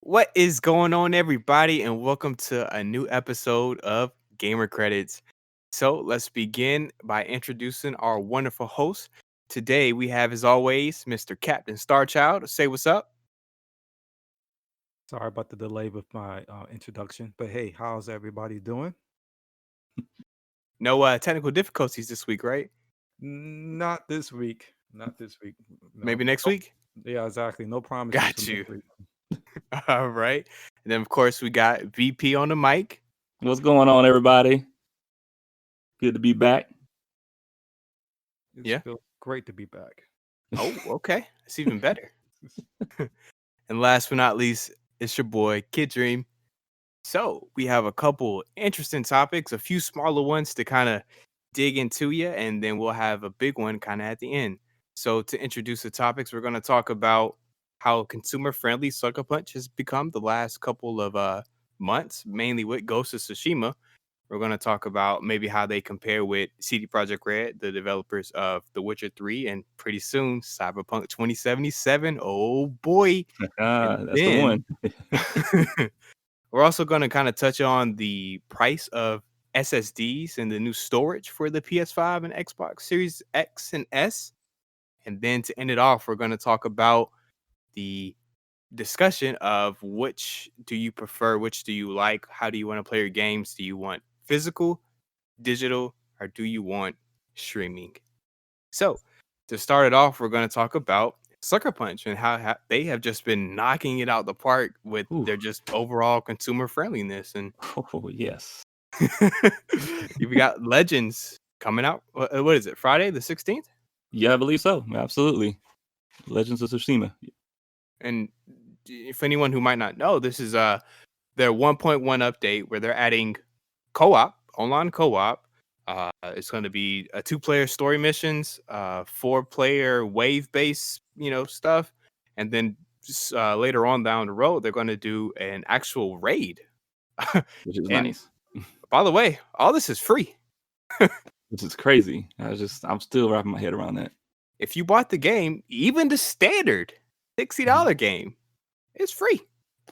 What is going on, everybody, and welcome to a new episode of Gamer Credits. So, let's begin by introducing our wonderful host. Today, we have, as always, Mr. Captain Starchild. Say what's up. Sorry about the delay with my introduction, but hey, how's everybody doing? No technical difficulties this week, right? Not this week. Not this week. No. Maybe next Nope. week. Yeah, exactly. No promises for Got next you. week. All right. And then, of course, we got VP on the mic. What's going on, everybody? Good to be back. It Yeah. feels great to be back. Oh, okay. It's even better. And last but not least, it's your boy, Kid Dream. So we have a couple interesting topics, a few smaller ones to kind of dig into you, and then we'll have a big one kind of at the end. So to introduce the topics, we're going to talk about how consumer-friendly Sucker Punch has become the last couple of months, mainly with Ghost of Tsushima. We're going to talk about maybe how they compare with CD Projekt Red, the developers of The Witcher 3, and pretty soon Cyberpunk 2077. Oh boy. And That's the then one. we're also going to kind of touch on the price of SSDs and the new storage for the PS5 and Xbox Series X and S. And then to end it off, we're going to talk about the discussion of which do you prefer, which do you like, how do you want to play your games? Do you want physical, digital, or do you want streaming? So to start it off, we're going to talk about Sucker Punch and how they have just been knocking it out the park with Ooh. their just overall consumer friendliness. And Oh, yes. we got Legends coming out. What is it? Friday the 16th? Yeah, I believe so. Absolutely. Legends of Tsushima. And if anyone who might not know, this is their 1.1 update where they're adding co-op, online co-op. It's going to be a 2-player story missions, 4-player wave-based, stuff, and then just, later on down the road, they're going to do an actual raid. Which is And nice. by the way, all this is free. Which is crazy. I'm still wrapping my head around that. If you bought the game, even the standard $60 game, it's free.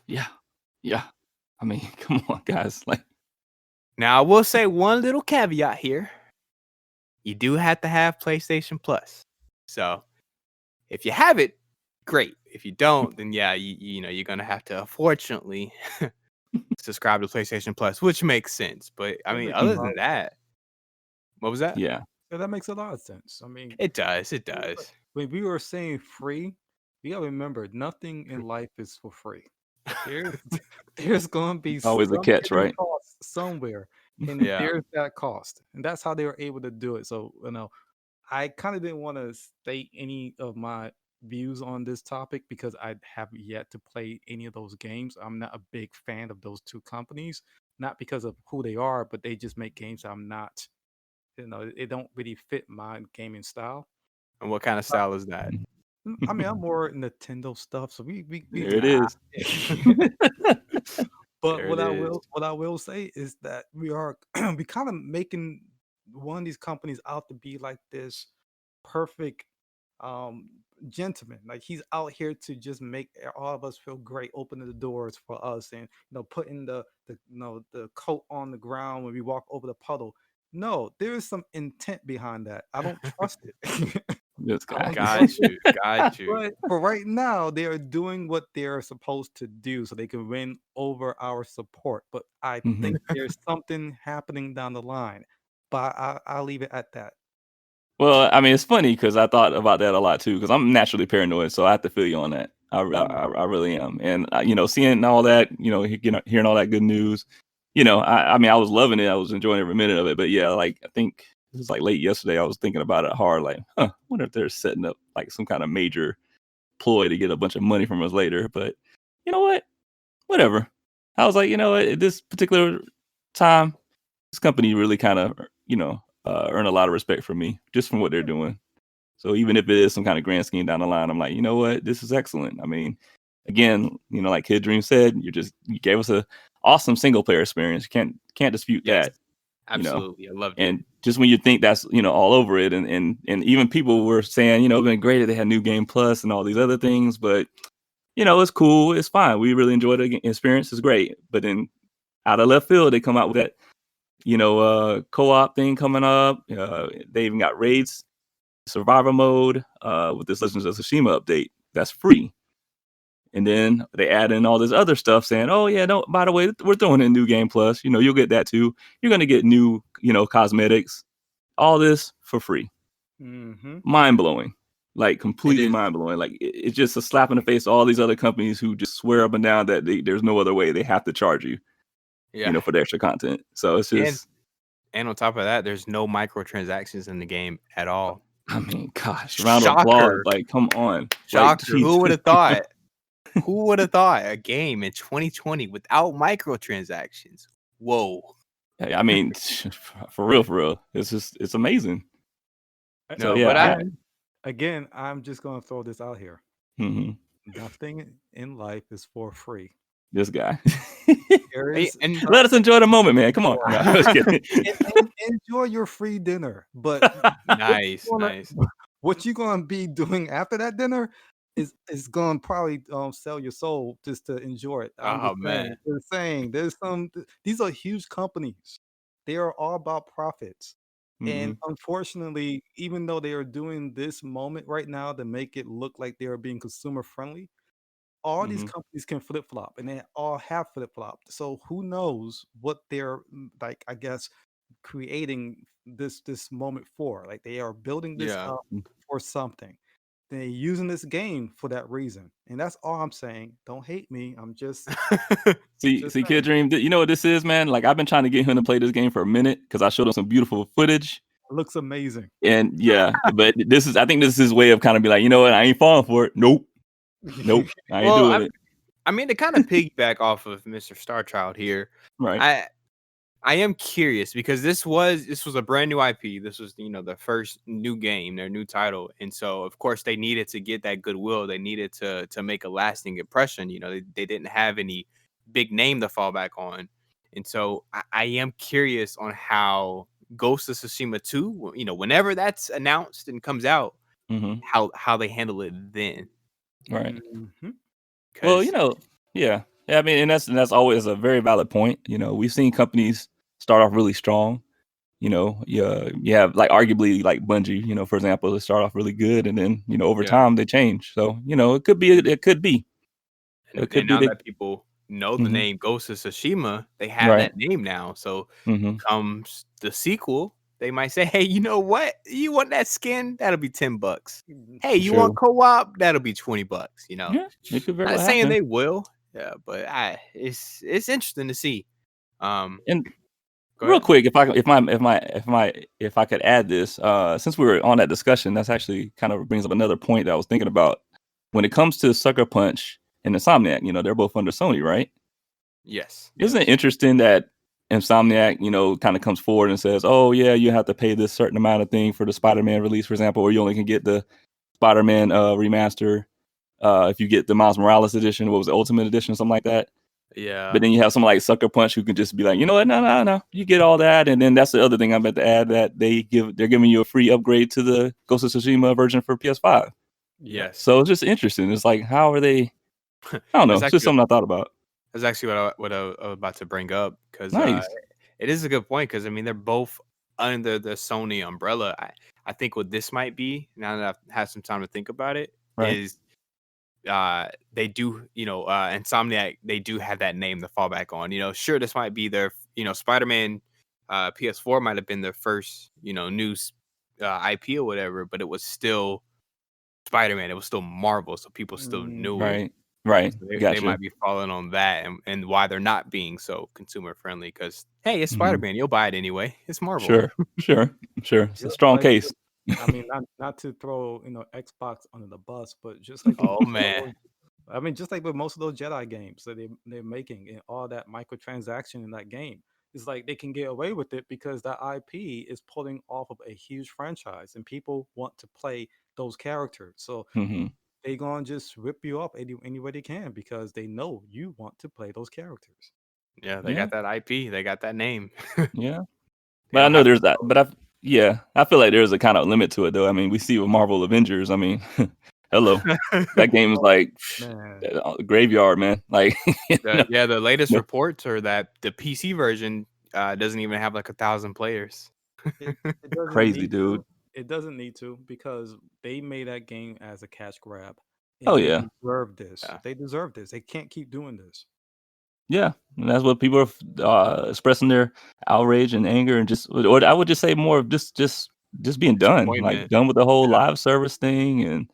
Yeah. Yeah. I mean, come on, guys. Like, Now, I will say one little caveat here. You do have to have PlayStation Plus. So if you have it, great. If you don't, then yeah, you're gonna have to unfortunately subscribe to PlayStation Plus, which makes sense. But I That mean, makes a other lot than of that, what was that? yeah. yeah, that makes a lot of sense. I mean, It does. It does. when we were saying free, you gotta remember nothing in life is for free. There's there's gonna be Always a some catch, hidden right? cost somewhere, and Yeah. there's that cost, and that's how they were able to do it. So I kind of didn't want to state any of my views on this topic because I have yet to play any of those games. I'm not a big fan of those two companies, not because of who they are, but they just make games I'm not, it don't really fit my gaming style. And what kind of style is that? I mean, I'm more Nintendo stuff, so we There it Ah, is. But there it is. what I will say is that we are we kind of making one of these companies out to be like this perfect um gentleman. Like he's out here to just make all of us feel great, opening the doors for us, and putting the coat on the ground when we walk over the puddle. No, there is some intent behind that. I don't trust it. This I guy. don't trust Got it. you. Got you. But for right now, they are doing what they're supposed to do so they can win over our support. But I Mhm. think there's something happening down the line. But I'll leave it at that. Well, I mean, it's funny because I thought about that a lot too. Because I'm naturally paranoid, so I have to feel you on that. I really am, and seeing all that, hearing all that good news, I mean, I was loving it. I was enjoying every minute of it. But yeah, like I think it was like late yesterday. I was thinking about it hard. Like, I wonder if they're setting up like some kind of major ploy to get a bunch of money from us later. But you know what? Whatever. I was like, at this particular time, this company really kind of, earn a lot of respect from me just from what they're doing. So even if it is some kind of grand scheme down the line, I'm like, you know what, this is excellent. I mean, again, like Kid Dream said, you gave us a awesome single player experience. You can't dispute Yes, that. absolutely. I loved it. And just when you think that's all over it, and even people were saying, it'd been great if they had New Game Plus and all these other things, but it's cool, it's fine. We really enjoyed the experience, it's great. But then out of left field, they come out with that, co-op thing coming up. They even got raids, survivor mode, with this Legends of Tsushima update that's free. And then they add in all this other stuff saying, oh yeah, no, by the way, we're throwing in New Game Plus. You'll get that too. You're gonna get new, cosmetics, all this for free. Mm-hmm. Mind blowing. Like completely is. mind blowing. Like it's just a slap in the face to all these other companies who just swear up and down that there's no other way. They have to charge you, Yeah. for the extra content. So it's just, And on top of that, there's no microtransactions in the game at all. I mean, gosh, round of applause. Shocker. Like, come on. Shocker. Like, Who would Jesus. have thought? Who would have thought a game in 2020 without microtransactions? Whoa. I mean, for real. It's amazing. No, So yeah, but Again, I'm just gonna throw this out here. Mhm. Nothing in life is for free. This guy. There Hey, is and Let us enjoy the moment, man. Come on. No, I'm just kidding. and enjoy your free dinner. But nice, gonna- nice. what you're gonna be doing after that dinner is gonna probably sell your soul just to enjoy it. Oh man. Just saying there's these are huge companies. They are all about profits. And Mhm. unfortunately, even though they are doing this moment right now to make it look like they are being consumer friendly, all these Mhm. companies can flip flop, and they all have flip flopped. So who knows what they're like? I guess creating this moment for. Like they are building this Yeah. up for something. They're using this game for that reason, and that's all I'm saying. Don't hate me. I'm just See, just Kid Dream, you know what this is, man? Like I've been trying to get him to play this game for a minute because I showed him some beautiful footage. looks amazing. And yeah, but I think this is his way of kind of be like, you know what, I ain't falling for it. Nope. I ain't doing it. I mean, to kind of piggyback off of Mr. Starchild here, Right. I am curious because this was a brand new IP. This was the first new game, their new title, and so of course they needed to get that goodwill. They needed to make a lasting impression. They didn't have any big name to fall back on, and so I am curious on how Ghost of Tsushima 2, whenever that's announced and comes out, Mhm. how they handle it then. Right. Mhm. Well, 'Cause- yeah. I mean, and that's always a very valid point. We've seen companies start off really strong. You have like arguably like Bungie, for example, they start off really good and then, over Yeah. time they change. So, it could be. And now that people know the Mhm. name Ghost of Tsushima, they have that name now. So Mhm. comes the sequel, they might say, "Hey, you know what? You want that skin? That'll be $10. Hey, you want co-op? That'll be $20." Yeah, it could very Not well saying happen. they will, yeah, but it's interesting to see. And Go real ahead. quick, if I could add this, since we were on that discussion, that's actually kind of brings up another point that I was thinking about. When it comes to Sucker Punch and Insomniac, they're both under Sony, right? Yes. Isn't it interesting that Insomniac, kind of comes forward and says, "Oh yeah, you have to pay this certain amount of thing for the Spider-Man release, for example, or you only can get the Spider-Man remaster if you get the Miles Morales edition, what was it, Ultimate Edition, something like that." Yeah. But then you have someone like Sucker Punch who can just be like, you know what, no, you get all that, and then that's the other thing I'm about to add, that they're giving you a free upgrade to the Ghost of Tsushima version for PS5. Yes. So it's just interesting. It's like, how are they? I don't know. It's just something I thought about. That's actually what I was about to bring up because Nice. it is a good point because I mean they're both under the Sony umbrella. I think what this might be, now that I've had some time to think about it, Right. is they do Insomniac, they do have that name to fall back on. Sure, this might be their Spider-Man PS4 might have been their first new IP or whatever, but it was still Spider-Man. It was still Marvel, so people still knew it. Right. So they Gotcha. might be falling on that and why they're not being so consumer friendly because hey, it's Mhm. Spider-Man, you'll buy it anyway. It's Marvel. Sure. It's a Just strong like case. I mean, not to throw Xbox under the bus, but just like Oh man. I mean, just like with most of those Jedi games that they're making and all that microtransaction in that game, it's like they can get away with it because that IP is pulling off of a huge franchise and people want to play those characters. So Mhm. they gonna just rip you up any way they can because they know you want to play those characters. Yeah, they Yeah. got that IP, they got that name. Yeah. They But I don't know have to there's that. But I feel like there's a kind of limit to it, though. I mean, we see with Marvel Avengers. I mean, hello. That game is like Man, graveyard, man. Like, The latest no, reports are that the PC version doesn't even have like 1,000 players. it doesn't crazy, need dude. to. It doesn't need to because they made that game as a cash grab, Oh and they yeah, deserve this. Yeah. They deserve this. They can't keep doing this. yeah. And that's what people are expressing their outrage and anger, and or I would just say more of just being done, like Disappointment. done with the whole Yeah. live service thing. And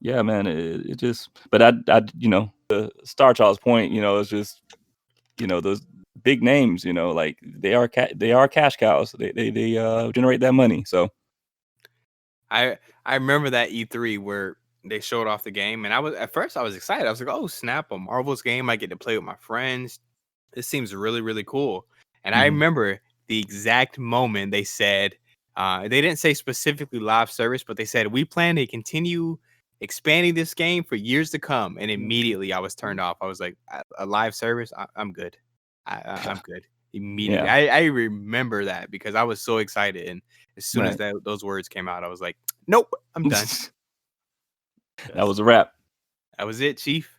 yeah, man, it just. But the Star Child's point, is just those big names, like they are cash cows. They generate that money. So I remember that E3 where they showed off the game, and at first I was excited. I was like, "Oh snap, a Marvel's game! I get to play with my friends. This seems really really cool." And I mhm. remember the exact moment they said, they didn't say specifically live service, but they said we plan to continue expanding this game for years to come. And immediately I was turned off. I was like, a live service? I'm good. I'm good. Immediately, Yeah, I remember that because I was so excited, and as soon as right. those words came out, I was like, nope, I'm done. That Yes. was a wrap. That was it, Chief.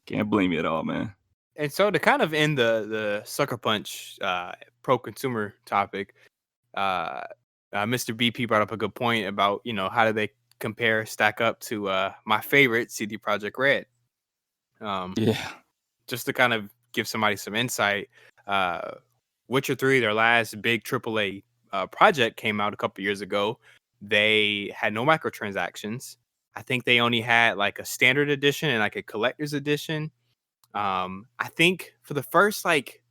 Can't blame you at all, man. And so to kind of end the sucker punch pro consumer topic, uh, Mr. BP brought up a good point about how do they stack up to my favorite CD Project Red. Yeah. Just to kind of give somebody some insight, Witcher 3, their last big AAA project, came out a couple years ago. They had no microtransactions. I think they only had like a standard edition and like a collector's edition. I think for the first like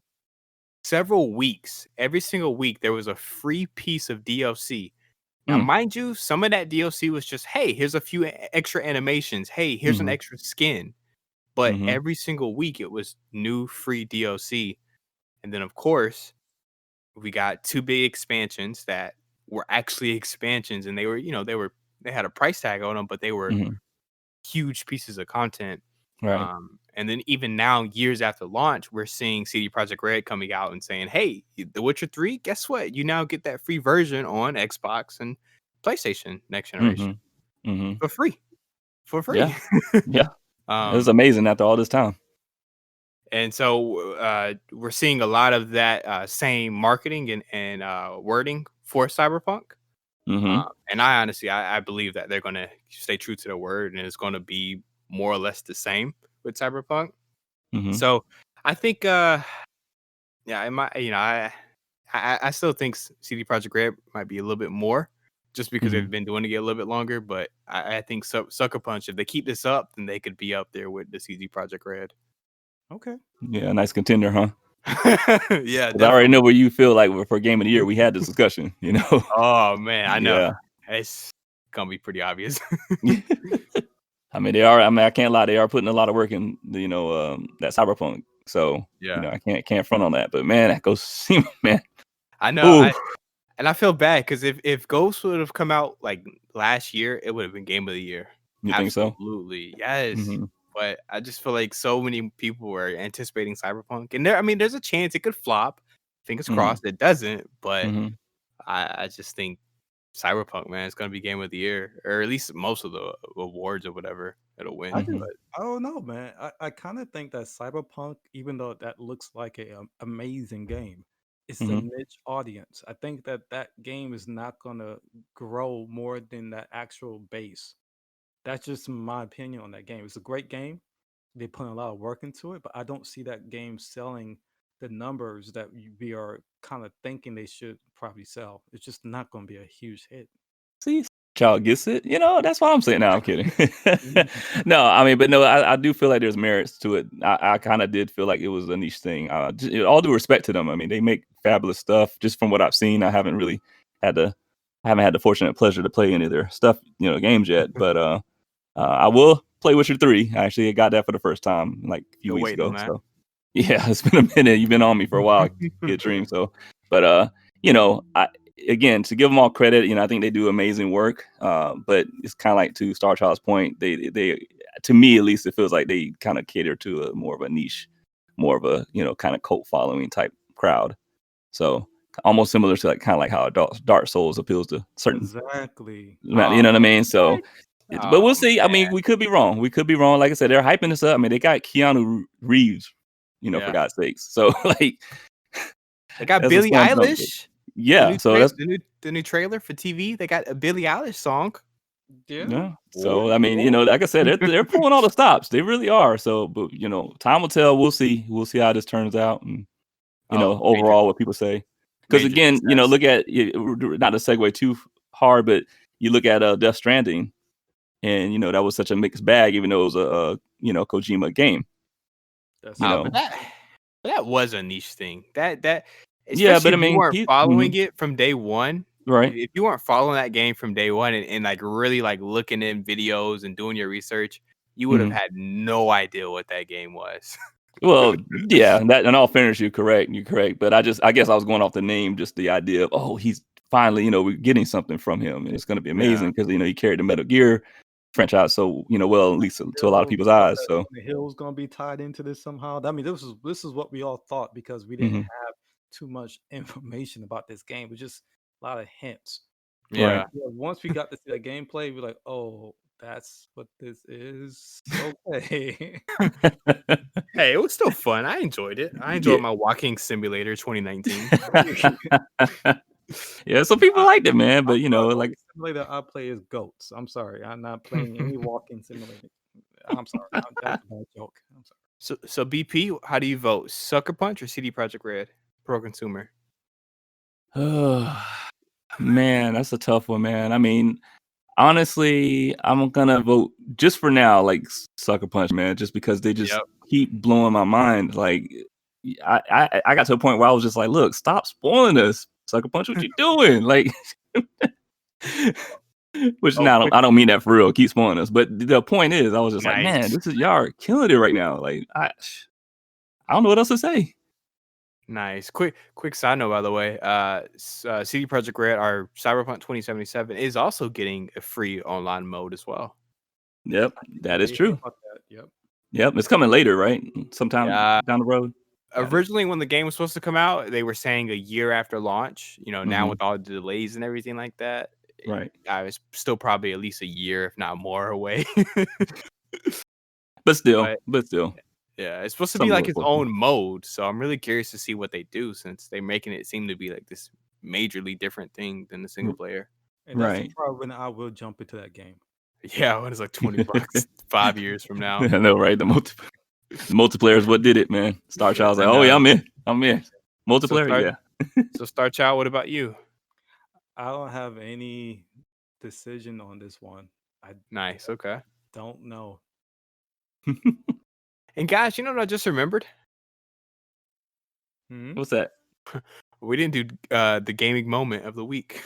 several weeks, every single week there was a free piece of DLC. Now, Mm. mind you, some of that DLC was just, hey, here's a few extra animations. Hey, here's an Mhm. extra skin. But Mhm. every single week it was new free DLC. And then of course, we got two big expansions that were actually expansions, and they were, they had a price tag on them, but they were Mhm. huge pieces of content. Right. And then even now, years after launch, we're seeing CD Projekt Red coming out and saying, "Hey, The Witcher 3, guess what? You now get that free version on Xbox and PlayStation next generation Mhm. Mhm. for free, for Yeah. free." Yeah. It was um, amazing after all this time. and so we're seeing a lot of that same marketing and wording for Cyberpunk. Mhm. And I honestly, I believe that they're going to stay true to their word, and it's going to be more or less the same with Cyberpunk. Mhm. So I think, yeah, it might, I still think CD Projekt Red might be a little bit more, just because they've Mhm. been doing it a little bit longer. But I think Sucker Punch, if they keep this up, then they could be up there with the CD Projekt Red. Okay. Yeah, nice contender, huh? Yeah, 'Cause I already know definitely. where you feel like for game of the year. We had this discussion, Oh man, I know. Yeah. It's gonna be pretty obvious. I mean, they are. I mean, I can't lie. They are putting a lot of work in, that Cyberpunk. So, Yeah, I can't front on that. But man, that goes, man. I know. Ooh, And I feel bad because if Ghost would have come out like last year, it would have been Game of the Year. you think so? Absolutely, yes. Mhm. But I just feel like so many people were anticipating Cyberpunk, and there's a chance it could flop. Fingers Mhm. crossed it doesn't. But Mhm. I just think Cyberpunk, man, it's gonna be Game of the Year, or at least most of the awards or whatever it'll I win. just Mhm. But I don't know, man. I kind of think that Cyberpunk, even though that looks like a amazing game, it's a Mhm. niche audience. I think that that game is not gonna grow more than that actual base. That's just my opinion on that game. It's a great game. They put a lot of work into it, but I don't see that game selling the numbers that we are kind of thinking they should probably sell. It's just not going to be a huge hit. See, child gets it. That's why I'm saying. No, I'm kidding. Mhm. No, I mean, but no, I do feel like there's merits to it. I kind of did feel like it was a niche thing. All due respect to them. I mean, they make fabulous stuff. Just from what I've seen, had the, I haven't had the fortunate pleasure to play any of their stuff, games yet. But I will play Witcher 3. I actually got that for the first time like a few still weeks waiting on ago. that. So yeah, it's been a minute. You've been on me for a while, Kid Dream. So, but I again, to give them all credit, I think they do amazing work. But it's kind of like, to Star Child's point, they to me at least, it feels like they kind of cater to a more of a niche, more of a kind of cult following type crowd. So almost similar to like kind of like how Dark Souls appeals to certain, Exactly. you know what I mean? So What? But we'll Oh see. I mean, we could be wrong. We could be wrong. Like I said, they're hyping this up. I mean, they got Keanu Reeves, for yeah. God's sakes. So like, They got that's a Billie slam dunk. Eilish. Yeah. So that's The new trailer for TV. They got a Billie Eilish song. Yeah. yeah. So I mean, like I said, they're pulling all the stops. They really are. So, but time will tell. We'll see. We'll see how this turns out, and overall what people say. Because major again, success. look at not to segue too hard, but you look at Death Stranding, and that was such a mixed bag, even though it was a Kojima game. That's but that was a niche thing. That Yeah, but I especially if you mean, weren't following it from day one. right? If you weren't following that game from day one and like really like looking in videos and doing your research, you would have Mhm. had no idea what that game was. Well, yeah, that in all fairness, you're correct. You're correct. But I guess I was going off the name, just the idea of, he's finally, we're getting something from him, and it's going to be amazing because he carried the Metal Gear franchise so well, at least to a lot of people's eyes. So the Hill's gonna be tied into this somehow. I mean, this is what we all thought because we didn't Mhm. have too much information about this game. It was just a lot of hints. Yeah. Right. Yeah, once we got to see that gameplay, we're like, oh, that's what this is. Okay. Hey, it was still fun. I enjoyed it. I enjoyed my walking simulator 2019. Yeah, some people liked it, man. But The only like simulator I play is goats. I'm sorry, I'm not playing any walking simulator. I'm sorry, that's a bad joke. I'm sorry. So BP, how do you vote? Sucker Punch or CD Projekt Red? Pro consumer. man, that's a tough one, man. I mean, honestly, I'm gonna vote just for now, like Sucker Punch, man, just because they just keep blowing my mind. Like, I got to a point where I was just like, look, stop spoiling us, Sucker Punch. What you doing? Like, which now I don't mean that for real. Keep spoiling us, but the point is, I was just like, man, this is y'all are killing it right now. Like, I don't know what else to say. Nice. Quick side note, by the way. CD Projekt Red, our Cyberpunk 2077, is also getting a free online mode as well. Yep, that is Yeah, true. about that. Yep. Yep, it's coming later, right? Sometime down the road. Originally, when the game was supposed to come out, they were saying a year after launch. Now with all the delays and everything like that, right? I was still probably at least a year, if not more, away. but still, yeah, it's supposed to be like its own mode. So I'm really curious to see what they do since they're making it seem to be like this majorly different thing than the single player. And that's probably when I will jump into that game. Yeah, when it's like $20 5 years from now. I know, right? The multiplayer is what did it, man. Star Child's like, oh yeah, I'm in. Multiplayer, So Star Child, what about you? I don't have any decision on this one. Nice, okay. Don't know. And guys, you know what I just remembered? What's that? We didn't do the gaming moment of the week.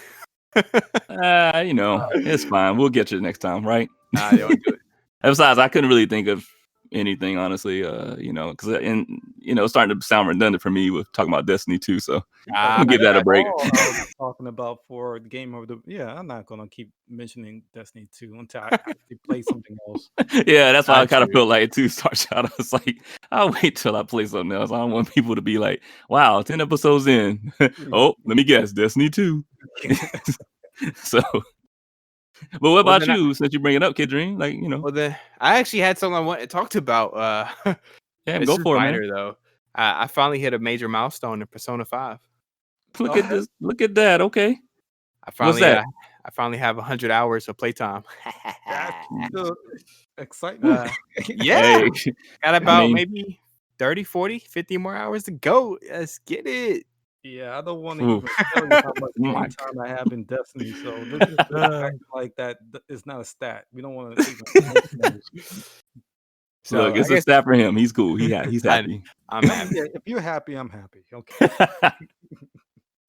It's fine. We'll get you next time, right? Nah, they don't do it. Besides, I couldn't really think of anything, honestly. Because it's starting to sound redundant for me with talking about Destiny 2. So I'll give that a break. I was talking about for the game of the I'm not gonna keep mentioning Destiny 2 until I actually play something else. Yeah, that's why I kind of felt like it too. Star Child. I was like, I'll wait till I play something else. I don't want people to be like, wow, 10 episodes in. Oh, let me guess, Destiny 2. So, but what about you? Since you bring it up, Kid Dream, like Well, then I actually had something I wanted to talk about. Damn, go for it, man. Though. I finally hit a major milestone in Persona 5. Look at this! Look at that. Okay, what's that? I finally have 100 hours of playtime. That's excitement. Yeah, got about maybe 30, 40, 50 more hours to go. Let's get it. Yeah, I don't want to even tell you how much time I have in Destiny. So this is like that. It's not a stat. We don't want to even. So look, it's a stat for him. He's cool. He's happy. I'm happy. Yeah, if you're happy, I'm happy. Okay.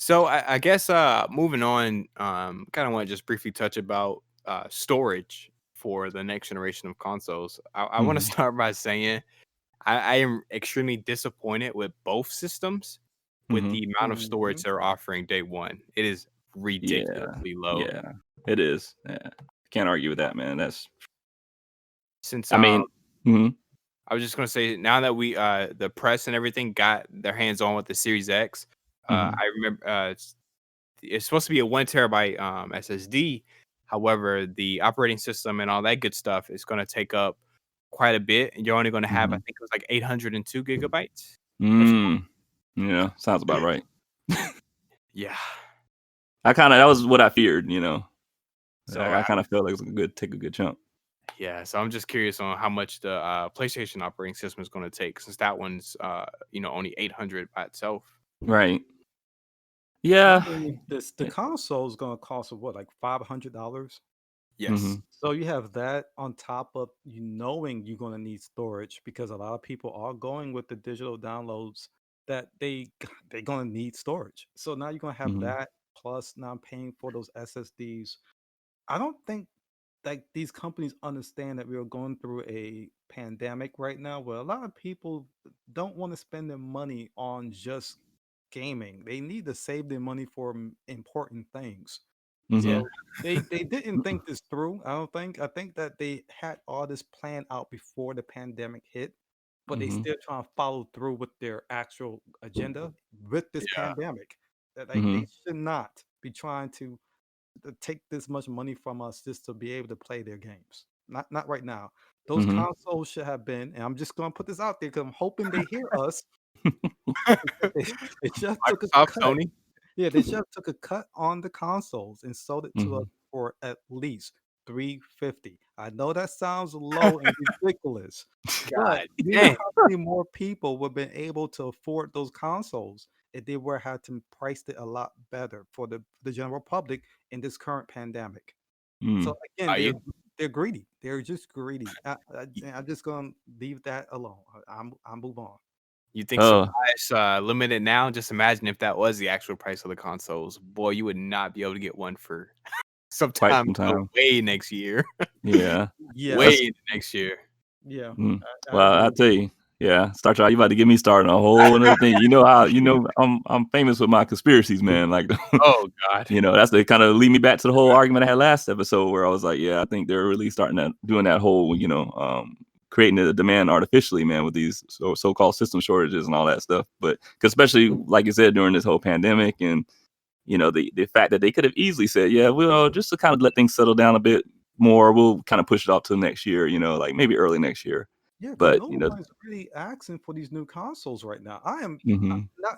So I guess moving on, kind of want to just briefly touch about storage for the next generation of consoles. I want to start by saying I am extremely disappointed with both systems with the amount of storage they're offering day one. It is ridiculously low. Yeah, it is. Yeah, can't argue with that, man. That's since I mean, I was just gonna say now that we the press and everything got their hands on with the Series X. I remember it's supposed to be a 1 terabyte SSD. However, the operating system and all that good stuff is going to take up quite a bit, and you're only going to have, I think it was like 802 gigabytes. Yeah, sounds about right. Yeah. That was what I feared, you know. So I kind of felt like it was take a good chunk. yeah, so I'm just curious on how much the PlayStation operating system is going to take, since that one's only 800 by itself. Right. I Yeah. mean, the console is going to cost what, like $500? Yes. So you have that on top of you knowing you're going to need storage, because a lot of people are going with the digital downloads that they're going to need storage. So now you're going to have that plus now paying for those SSDs. I don't think like these companies understand that we are going through a pandemic right now where a lot of people don't want to spend their money on just gaming. They need to save their money for important things. Yeah. So they didn't think this through. I don't think. I think that they had all this planned out before the pandemic hit, but they still trying to follow through with their actual agenda with this Yeah. pandemic. That like they should not be trying to take this much money from us just to be able to play their games. Not right now. Those consoles should have been, and I'm just gonna put this out there because I'm hoping they hear us. They, they just took a Microsoft, cut. Sony. Yeah, they just took a cut on the consoles and sold it to us for at least 350. I know that sounds low and ridiculous, but God you know damn. how many more people would have been able to afford those consoles if they were had to price it a lot better for the general public in this current pandemic. So again, You they're greedy. They're just greedy. I'm just gonna leave that alone. I'm move on. you think Oh, supplies limited now? Just imagine if that was the actual price of the consoles. Boy, you would not be able to get one for quite sometime some time. way next year. Yeah. Way Yes. into next year. Yeah. I Well, I agree. tell you, yeah, Star Trek, you about to get me started on a whole another thing. You know how I'm famous with my conspiracies, man. Like, Oh God. that's the kind of lead me back to the whole argument I had last episode where I was like, yeah, I think they're really starting to doing that whole, creating the demand artificially, man, with these so-called system shortages and all that stuff. But 'cause especially like you said during this whole pandemic and the fact that they could have easily said, yeah, well, just to kind of let things settle down a bit more, we'll kind of push it off till next year, like maybe early next year. Yeah, because But no one's really asking for these new consoles right now. I am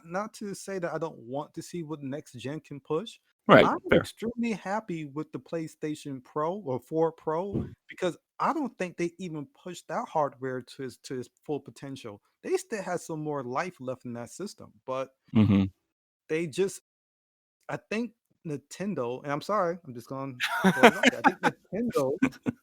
not to say that I don't want to see what next gen can push. right, I'm fair. extremely happy with the PlayStation Pro or 4 Pro because I don't think they even pushed that hardware to its full potential. They still had some more life left in that system, but hmm they just I think Nintendo, and I'm sorry, I'm just going to throw it out there. I think Nintendo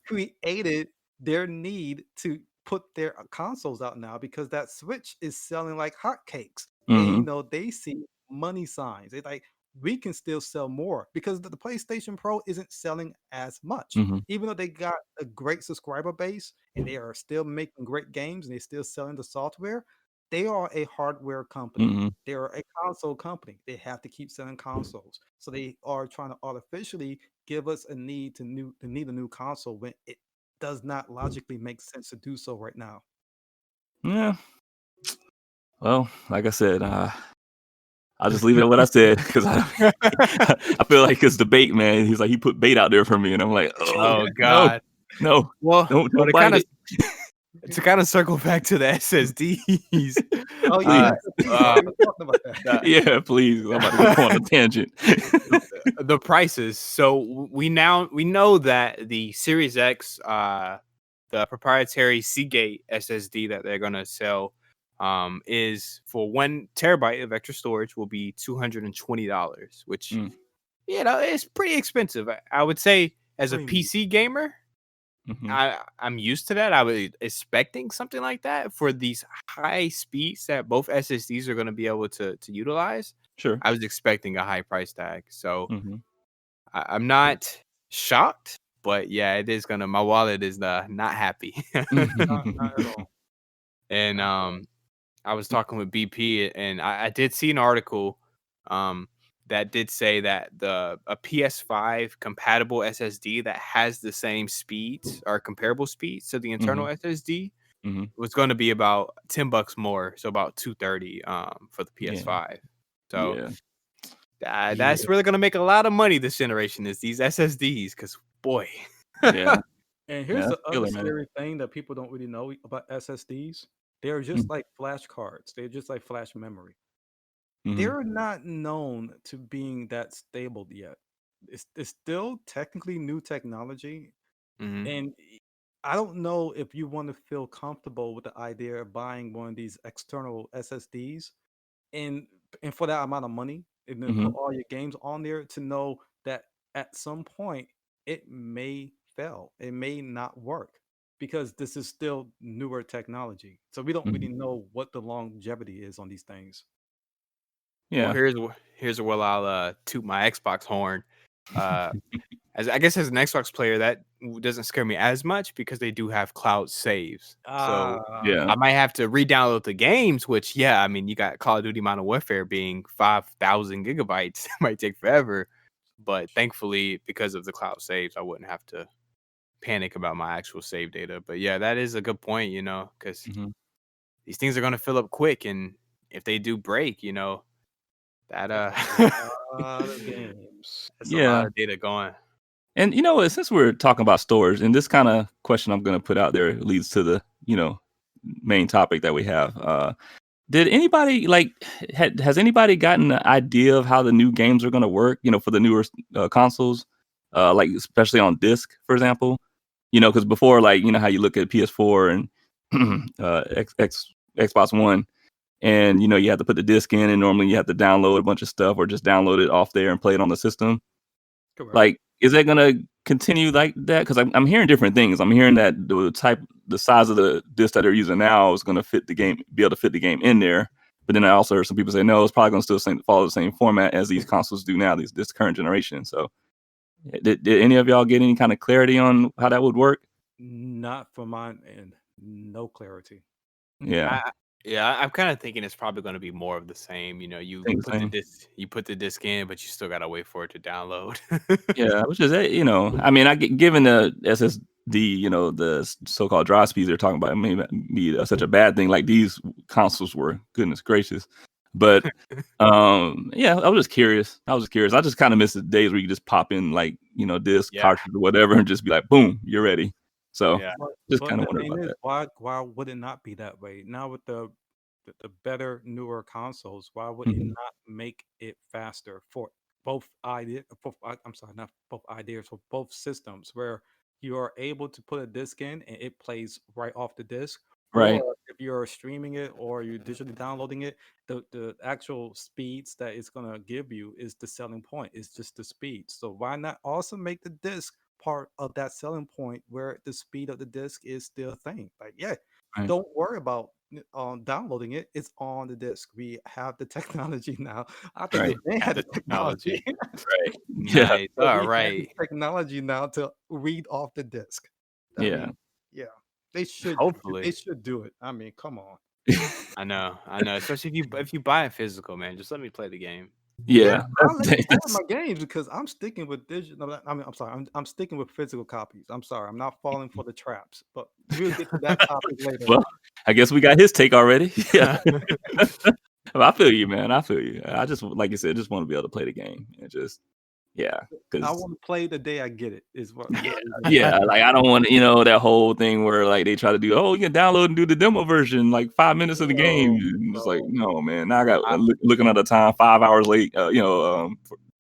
created their need to put their consoles out now because that Switch is selling like hotcakes. And hmm they see money signs. They like we can still sell more because the PlayStation Pro isn't selling as much. hmm Even though they got a great subscriber base and they are still making great games and they're still selling the software, they are a hardware company. hmm They are a console company. They have to keep selling consoles. So they are trying to artificially give us to need a new console when it does not logically make sense to do so right now. Yeah. Well, like I said, I'll just leave it at what I said because I feel like it's debate, man. He's like he put bait out there for me, and I'm like, oh Oh no, God. no, Well, don't to bite kind of it. to kind of circle back to the SSDs. Oh Please. yeah, SSDs. We haven't even talked about that. Yeah, please. I'm about to go on a tangent. The prices. So we know that the Series X, the proprietary Seagate SSD that they're gonna sell, is for 1 terabyte of extra storage will be $220, which Mm, is pretty expensive. I would say as a Premium. PC gamer, mhm. I'm used to that. I was expecting something like that for these high speeds that both SSDs are going to be able to utilize. Sure. I was expecting a high price tag, so Mhm. I'm not shocked. But yeah, it is gonna. My wallet is not happy. Not at all. And Not at all. I was talking with BP, and I did see an article um, that did say that a PS5 compatible SSD that has the same speeds or comparable speeds to the internal Mhm. SSD Mhm. was going to be about $10 more, so about 230 for the Yeah. PS5. So Yeah. Yeah. that's really going to make a lot of money this generation is these SSDs because boy. Yeah. And Yeah, here's that's the a other killer, man. scary thing that people don't really know about SSDs. They're Mm, just like flash cards. They're just like flash memory. mhm, They're not known to being that stable yet. It's still technically new technology, Mhm. and I don't know if you want to feel comfortable with the idea of buying one of these external SSDs and for that amount of money and then put mhm, all your games on there to know that at some point it may fail. It may not work because this is still newer technology. So we don't mhm. really know what the longevity is on these things. Well, Yeah. here's where I'll toot my Xbox horn. Uh, as I guess as an Xbox player, that doesn't scare me as much because they do have cloud saves. So Ah, Yeah. I might have to re-download the games, which yeah, I mean you got Call of Duty Modern Warfare being 5,000 gigabytes, it might take forever. But thankfully, because of the cloud saves, I wouldn't have to panic about my actual save data. But yeah, that is a good point, because Mhm. these things are gonna fill up quick, and if they do break, that that's a lot of games. that's a lot Yeah. of data going. And you know what? Since we're talking about storage, and this kind of question I'm going to put out there leads to the main topic that we have. Did anybody has anybody gotten an idea of how the new games are going to work? For the newer consoles, like especially on disc, for example. Because before, like how you look at PS4 and Xbox One, and you have to put the disc in, and normally you have to download a bunch of stuff or just download it off there and play it on the system. Correct. Like, is that gonna continue like that? Because I'm hearing different things. I'm hearing that the size of the disc that they're using now is gonna be able to fit the game in there. But then I also heard some people say no, it's probably gonna still follow the same format as these consoles do now, this current generation. So, did any of y'all get any kind of clarity on how that would work? Not from mine and no clarity. Yeah, Yeah, I'm kind of thinking it's probably going to be more of the same. You think the put the same. disc in, but you still gotta wait for it to download. Yeah, which is I mean, given the SSD, the so-called drive speeds they're talking about, it may not be such a bad thing. Like these consoles were, goodness gracious. But yeah, I was just curious. I just kind of miss the days where you just pop in like disc Yeah, cartridge or whatever, and just be like, boom, you're ready. So yeah, just But kind of the wondered thing about is, that. why would it not be that way? Now with the better, newer consoles, why would it Mhm. not make it faster for both idea? I'm sorry, not both ideas, for both systems, where you are able to put a disc in and it plays right off the disc, Right, or if you're streaming it or you're digitally downloading it, the actual speeds that it's gonna give you is the selling point. It's just the speed. So why not also make the disc part of that selling point where the speed of the disc is still a thing? Like, yeah, right. don't worry about downloading it. It's on the disc. We have the technology now. I think Right. they have had the the technology, technology. Right. Yeah. Nice. but All we have the right. technology now to read off the disc. I Yeah. mean, yeah, they should they Hopefully. should do it. I mean, come on. I know. Especially if you buy a physical, man, just let me play the game. Yeah, Yeah. I'll let you have That's my games because I'm sticking with digital. No, I mean, I'm sorry. I'm sticking with physical copies. I'm sorry. I'm not falling for the traps. But we'll get to that topic later. well, I guess we got his take already. Yeah. Well, I feel you, man. I feel you. I just, like you said, just want to be able to play the game and just, yeah, I because want to play the day I get it. Is what yeah, really what it is. yeah. Like I don't want that whole thing where like they try to do, oh, you can download and do the demo version, like 5 minutes of the game. No, And it's like, no. no, man. Now I got I, looking at the time, 5 hours late.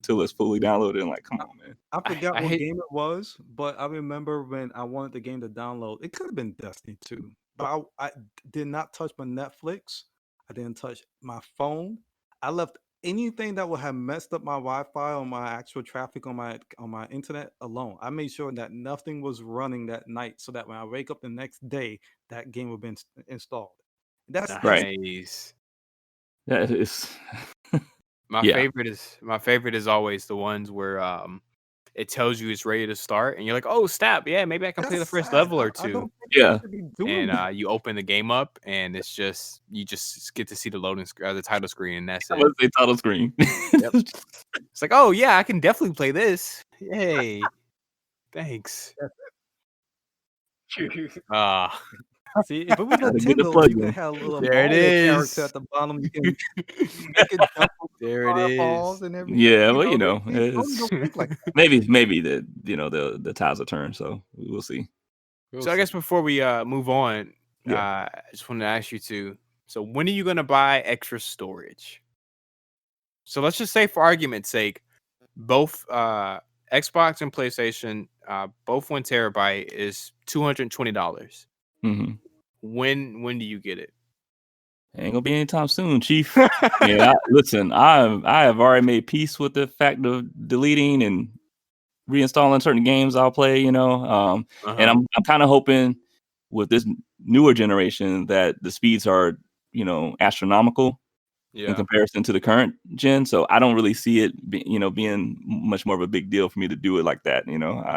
Till it's fully downloaded. And like, come I, on, man. I forgot I what hate. game it was, but I remember when I wanted the game to download. It could have been Destiny 2, but I did not touch my Netflix. I didn't touch my phone. I left anything that would have messed up my Wi-Fi or my actual traffic on my internet alone. I made sure that nothing was running that night, so that when I wake up the next day, that game would be installed. That's Right. Nice. That is, My yeah. favorite is always the ones where it tells you it's ready to start, and you're like, oh snap, yeah, maybe I can play the that's first sad. level or I two. don't think they Yeah. should be doing And that. you open the game up, and you just get to see the loading screen, the title screen, and that's I it. was say title screen. Yep. It's like, oh yeah, I can definitely play this. Yay! Thanks. Ah, See, if it was Gotta get the Nintendo, plug you can in. have a little There it Mario character is. at the bottom. You can make it jump over the There it fireballs is. and everything. Yeah, You well, know, Sony it's don't think like that. maybe the tides will turn. So we'll see. We'll So I see. guess before we move on, Yeah. I just wanted to ask you too. So when are you gonna buy extra storage? So let's just say, for argument's sake, both Xbox and PlayStation, both 1 terabyte is $220. hmm When do you get it? Ain't gonna be anytime soon, Chief. Listen, I have already made peace with the fact of deleting and reinstalling certain games I'll play. And Uh-huh. I'm kind of hoping with this newer generation that the speeds are astronomical in Yeah. comparison to the current gen. So I don't really see it being much more of a big deal for me to do it like that.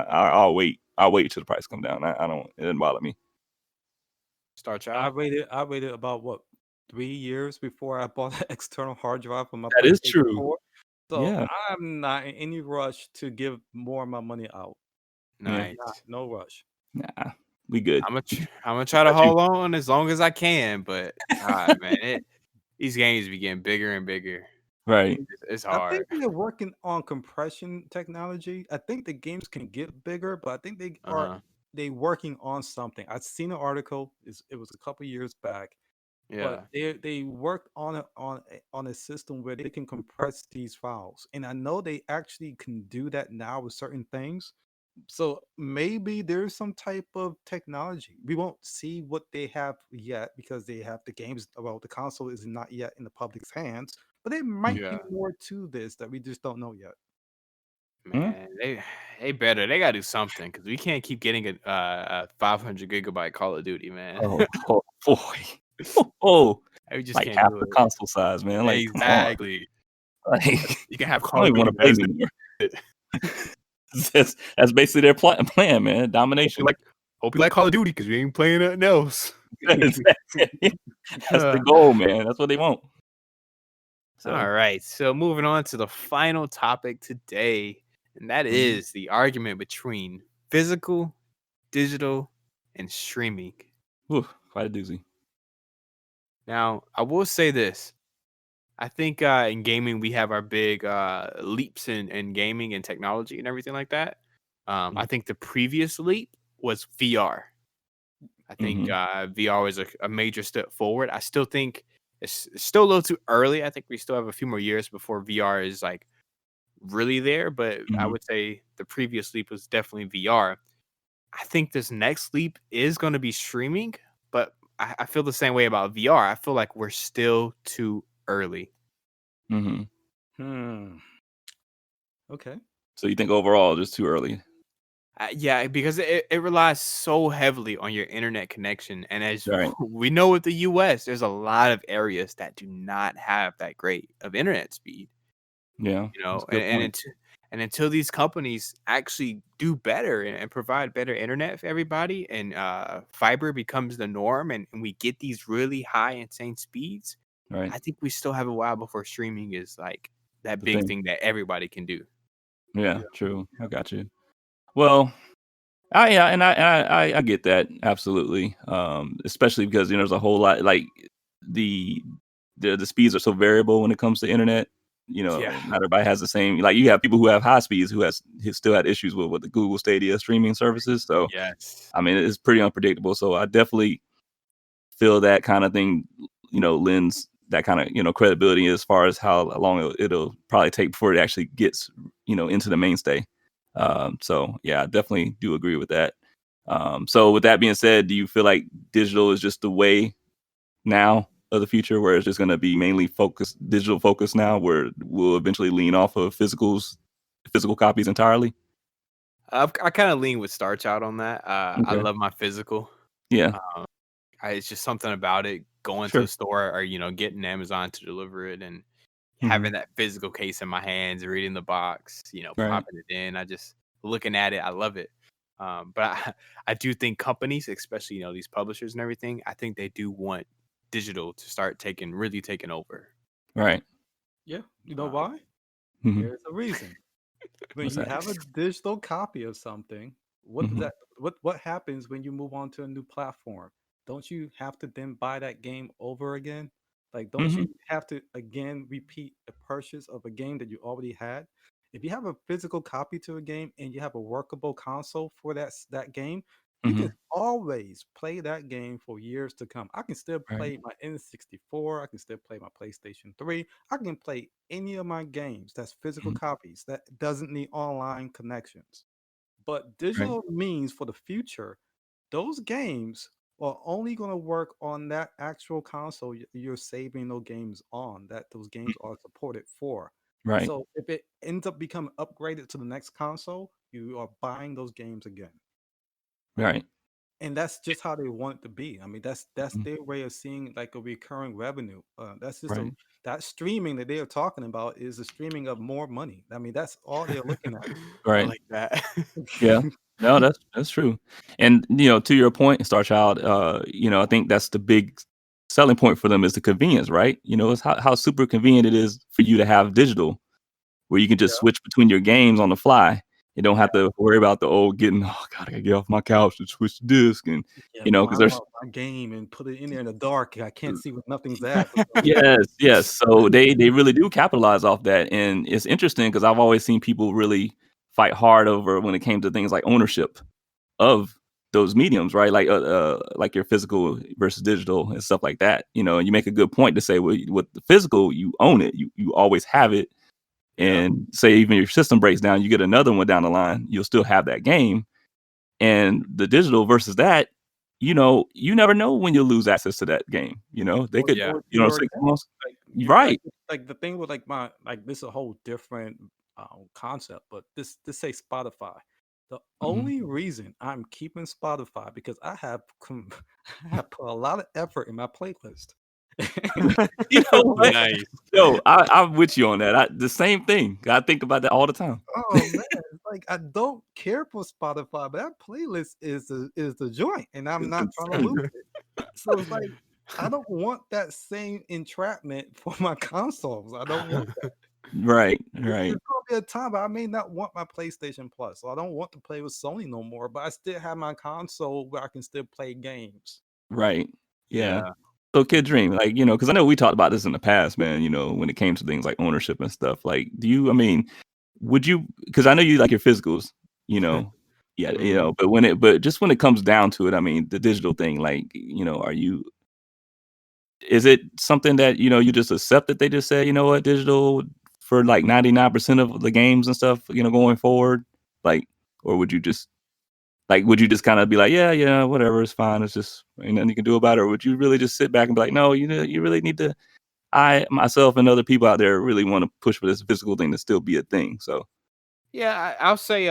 I'll wait. I'll wait till the price come down. I don't. It doesn't bother me. Star I Child. waited. I waited about what 3 years before I bought an external hard drive for my That is PlayStation true. 4. So Yeah. I'm not in any rush to give more of my money out. Yeah. Nice. No rush. Nah. We good. I'm gonna What try to about you? hold on as long as I can, but God, man, these games be getting bigger and bigger. Right. It's I hard. think they're working on compression technology. I think the games can get bigger, but I think Uh-huh. they working on something. I've seen an article. It was a couple years back, but Yeah. they worked on a system where they can compress these files, and I know they actually can do that now with certain things. So maybe there's some type of technology. We won't see what they have yet because they have the games. Well, the console is not yet in the public's hands, but there might be Yeah. more to this that we just don't know yet. Huh? Man, they gotta do something because we can't keep getting a 500 gigabyte Call of Duty, man. Oh, boy. Oh, We just like can't half do the it. console size, man. Like, come on. Exactly. Like, You can have I don't Call of even want Duty to play less than anymore. it. That's basically their plan, man. Hope you Domination. like hope you like Call of Duty because we ain't playing nothing else. That's the goal, man. That's what they want. So, All right. So moving on to the final topic today, and that Mhm. is the argument between physical, digital, and streaming. whew, quite a doozy. Now, I will say this. I think in gaming we have our big leaps in gaming and technology and everything like that. I Mhm. think the previous leap was VR. I think Mhm. VR was a major step forward. I still think it's still a little too early. I think we still have a few more years before VR is like really there. But I Mhm. would say the previous leap was definitely VR. I think this next leap is going to be streaming, but I feel the same way about VR. I feel like we're still too early. Mhm. Hmm. Okay. So you think overall just too early? Yeah, because it relies so heavily on your internet connection. And as Right. we know with the US, there's a lot of areas that do not have that great of internet speed, Yeah. you That's know, a good point. and until these companies actually do better and provide better internet for everybody and fiber becomes the norm and we get these really high, insane speeds, Right. I think we still have a while before streaming is like that The big thing. thing that everybody can do. Yeah. Yeah. True. I got you. Well, I get that absolutely. Especially because there's a whole lot like the the speeds are so variable when it comes to internet. Yeah. Not everybody has the same. Like you have people who have high speeds who still had issues with the Google Stadia streaming services. So Yes. I mean, it's pretty unpredictable. So I definitely feel that kind of thing, lends that kind of credibility as far as how long it'll probably take before it actually gets into the mainstay. So yeah, I definitely do agree with that. So with that being said, do you feel like digital is just the way now of the future, where it's just going to be mainly digital focused now, where we'll eventually lean off of physical copies entirely? I kind of lean with Star Child on that. I Okay. love my physical. Yeah. Um, it's just something about it going to Sure. the store or getting Amazon to deliver it and hmm having that physical case in my hands, reading the box, Right. popping it in. I just looking at it. I love it. But I do think companies, especially these publishers and everything, I think they do want digital to start really taking over. Right. Yeah. You know Um, why? hmm There's a reason. When What's you that? have a digital copy of something, what does hmm that what happens when you move on to a new platform? don't you have to then buy that game over again? Like, don't Hmm. you have to again repeat the purchase of a game that you already had? If you have a physical copy to a game and you have a workable console for that game, you can Hmm. always play that game for years to come. I can still Right. play my N64. I can still play my PlayStation 3. I can play any of my games that's physical Mhm. copies that doesn't need online connections. But Right. digital means for the future, those games are only going to work on that actual console you're saving those games on, that those Mm. games are supported for. Right. So if it ends up becoming upgraded to the next console, you are buying those games again. Like, Right. and that's just how they want it to be. I mean, that's Mhm. their way of seeing like a recurring revenue. That's just a Right. that streaming that they are talking about is the streaming of more money. I mean, that's all they're looking at. I Right. like that. Yeah. No, that's true. And to your point, Star Child, I think that's the big selling point for them is the convenience, right? It's how super convenient it is for you to have digital, where you can just Yeah, switch between your games on the fly. You don't yeah, have to worry about oh god, I gotta get off my couch and switch the disc and yeah. because Fire there's up my game and put it in there in the dark. I can't see what nothing's at. For some reason. yes, yes. So they really do capitalize off that, and it's interesting because I've always seen people really fight hard over when it came to things like ownership of those mediums, right? Like your physical versus digital and stuff like that. And you make a good point to say, well, with the physical, you own it, you always have it, Yeah, and say even your system breaks down, you get another one down the line, you'll still have that game. And the digital versus that, you never know when you'll lose access to that game. They or could, Yeah. or to your 6 account. months. Like you Right. like the thing with like my like this is a whole different concept, but this say Spotify. The Mhm. only reason I'm keeping Spotify because I have I have put a lot of effort in my playlist. You know what? Nice. Yo, I'm with you on that. The same thing. I think about that all the time. Oh man, it's like I don't care for Spotify, but that playlist is the joint, and I'm It's not trying to insane. lose it. So it's like I don't want that same entrapment for my consoles. I don't want that. Right, There's right, gonna be a time, but I may not want my PlayStation Plus, so I don't want to play with Sony no more. But I still have my console where I can still play games. right. Yeah. Yeah. So Kid Dream, because I know we talked about this in the past, man, when it came to things like ownership and stuff. Like, would you, because I know you like your physicals, you know, yeah, Mhm. but just when it comes down to it, I mean, the digital thing, like, is it something that, you just accept that they just say, you know what, digital for like 99% of the games and stuff, going forward? Like, or would you just kind of be like, yeah, yeah, whatever, it's fine. It's just ain't nothing you can do about it? Or would you really just sit back and be like, no, you really need to, I, myself, and other people out there really want to push for this physical thing to still be a thing. So, Yeah, I'll say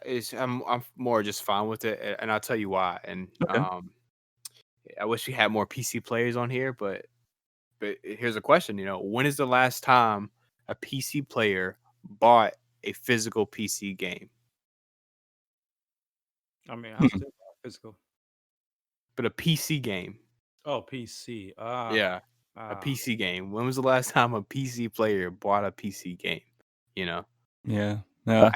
is I'm more just fine with it, and I'll tell you why. And okay. I wish we had more PC players on here, but here's a question, when is the last time a PC player bought a physical PC game? I mean, I Hmm. still got physical. But a PC game. Oh, PC. Yeah. A Ah. PC game. When was the last time a PC player bought a PC game? You know? Yeah. Yeah.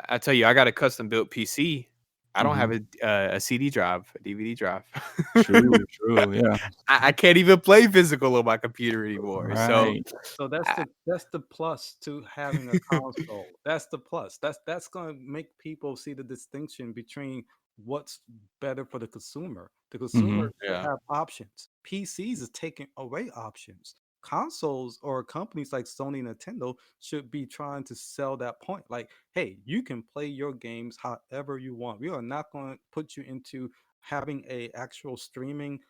I tell you, I got a custom built PC. I don't have Hmm. a CD drive, a DVD drive. True. True. Yeah. I can't even play physical on my computer anymore. So Right. So that's I, the plus to having a console. That's the plus. That's gonna make people see the distinction between what's better for the consumer. The Hmm. consumer should yeah. have options. PCs is taking away options. Consoles or companies like Sony and Nintendo should be trying to sell that point. Like, hey, you can play your games however you want. We are not going to put you into having a actual streaming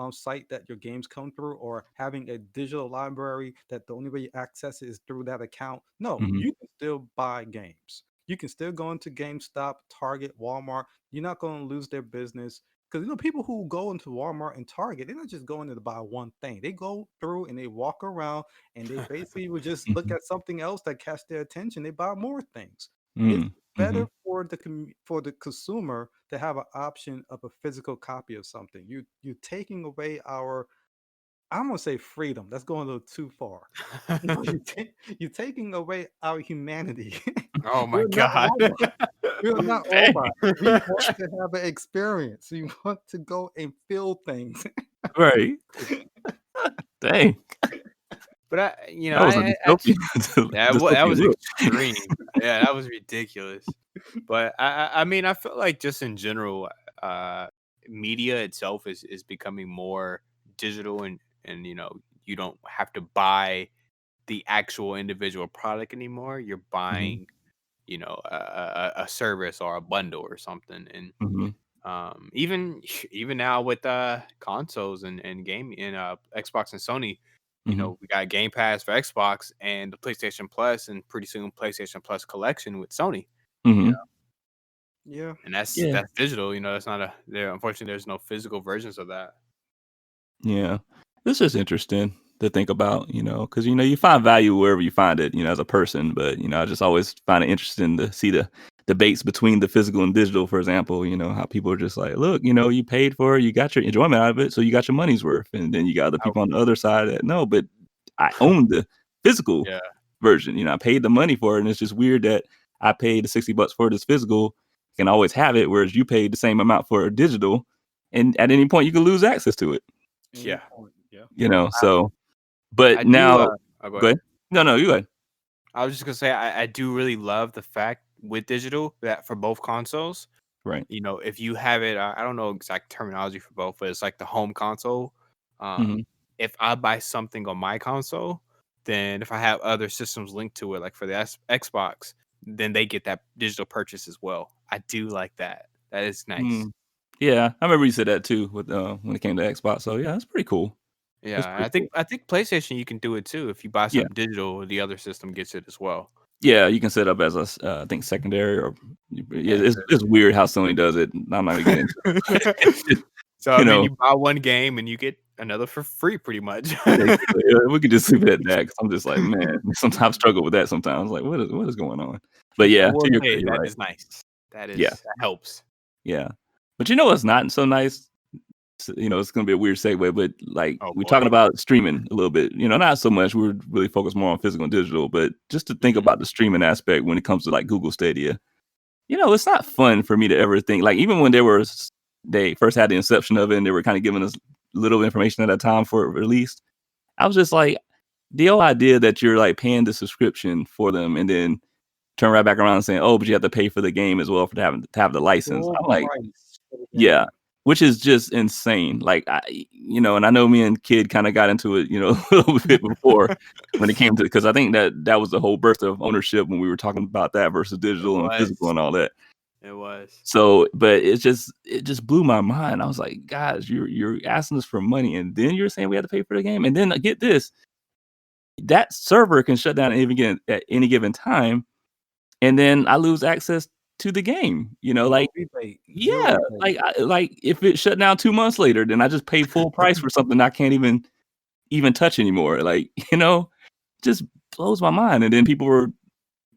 site that your games come through, or having a digital library that the only way you access it is through that account. No, Hmm. you can still buy games. You can still go into GameStop, Target, Walmart. You're not going to lose their business. Because people who go into Walmart and Target, they're not just going in to buy one thing. They go through and they walk around and they basically would just look Hmm. at something else that catch their attention. They buy more things. It's Hmm. better for for the consumer to have an option of a physical copy of something. You're taking away our, I'm gonna say freedom. That's going a little too far. No, you're taking away our humanity. Oh my We're not god. Walmart. We are not Dang. robots. We want to have an experience. We want to go and feel things. Right. Dang. But That was a dystopian that dystopian was look. extreme. Yeah, that was ridiculous. But I mean, I feel like just in general, uh, media itself is becoming more digital, and you don't have to buy the actual individual product anymore. You're Mhm, buying, a service or a bundle or something, and mhm, even even now with consoles and game in Xbox and Sony, mhm, we got Game Pass for Xbox and the PlayStation Plus, and pretty soon PlayStation Plus collection with Sony. You mhm. know, Yeah. and that's Yeah, that's digital. That's not a there. Unfortunately, there's no physical versions of that. yeah. This is interesting to think about, because you find value wherever you find it, as a person. But I just always find it interesting to see the debates between the physical and digital. For example, how people are just like, look, you paid for it, you got your enjoyment out of it, so you got your money's worth. And then you got other I, people on the other side that no, but I own the physical yeah, version. I paid the money for it, and it's just weird that I paid the $60 for this physical, can always have it, whereas you paid the same amount for a digital, and at any point you can lose access to it. Any yeah. point. Yeah. So, but I do. now, I'll go go ahead. ahead. No, you go ahead. I was just gonna say I do really love the fact with digital that for both consoles, Right. if you have it, I don't know exact terminology for both, but it's like the home console. Mhm. If I buy something on my console, then if I have other systems linked to it, like for the Xbox, then they get that digital purchase as well. I do like that. That is nice. Mm. Yeah, I remember you said that too with when it came to Xbox. So yeah, that's pretty cool. That's Yeah, and pretty cool. I think PlayStation you can do it too. If you buy Yeah. something digital, the other system gets it as well. Yeah, you can set up as I think secondary or yeah, Yeah. it's weird how Sony does it. I'm not gonna get into it. It's just, So I you mean, know, you buy one game and you get another for free, pretty much. basically, we could just leave it at that 'cause I'm just like, man, sometimes I struggle with that sometimes. Like, what is going on? But I yeah, will to your say credit, you're that right. is nice. Yeah, That helps. yeah. But you know what's not so nice? It's gonna be a weird segue, but like Oh we're boy. talking about streaming a little bit. Not so much. We're really focused more on physical and digital, but just to think Mhm. about the streaming aspect when it comes to like Google Stadia. It's not fun for me to ever think like even when they first had the inception of it and they were kind of giving us little information at a time for it released. I was just like the whole idea that you're like paying the subscription for them and then turn right back around and saying, "Oh, but you have to pay for the game as well to have the license." Full I'm like, price for the yeah, game. which is just insane. Like and I know me and Kid kind of got into it, a little bit before when it came to because I think that was the whole birth of ownership when we were talking about that versus It digital and physical was. and all that. It was. So, but it just blew my mind. I was like, guys, you're asking us for money, and then you're saying we have to pay for the game, and then get this, that server can shut down at any given time, and then I lose access to the game. Like No rebate. Zero yeah, rebate. like if it shut down 2 months later, then I just paid full price for something I can't even touch anymore. Like just blows my mind. And then people were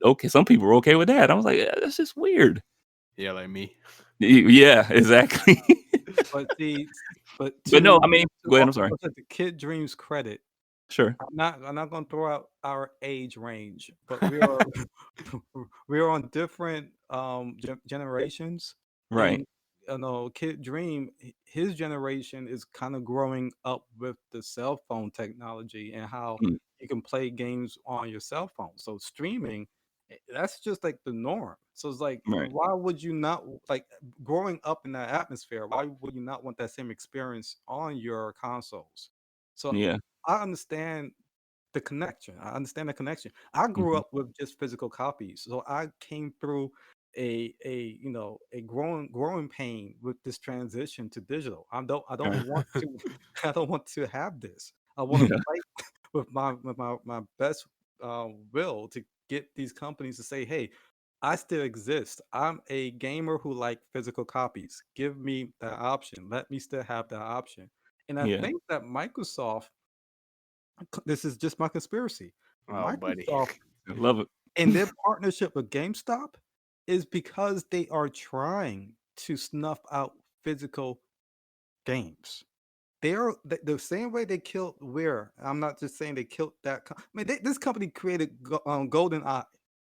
okay. Some people were okay with that. I was like, that's just weird. Yeah, like me. Yeah, exactly. But see, but But no, I to mean, to go ahead. I'm sorry. also to Kid Dream's credit, Sure. I'm not gonna throw out our age range, but we are we're on different generations, Right. and Kid Dream, his generation is kind of growing up with the cell phone technology and how Mm, you can play games on your cell phone. So streaming, that's just like the norm. So it's like, right. why would you not like growing up in that atmosphere? Why would you not want that same experience on your consoles? So Yeah. I understand the connection. I understand the connection. I grew Mhm. up with just physical copies, so I came through a growing pain with this transition to digital. I don't Right. want to I don't want to have this. I want to Yeah. fight with my best will to get these companies to say, hey, I still exist. I'm a gamer who like physical copies. Give me that option. Let me still have that option. And I Yeah. think that Microsoft, this is just my conspiracy. Oh, buddy. Microsoft, I love it. in their partnership with GameStop, is because they are trying to snuff out physical games. They are the same way they killed Weir. I'm not just saying they killed that. I mean, this company created Golden Eye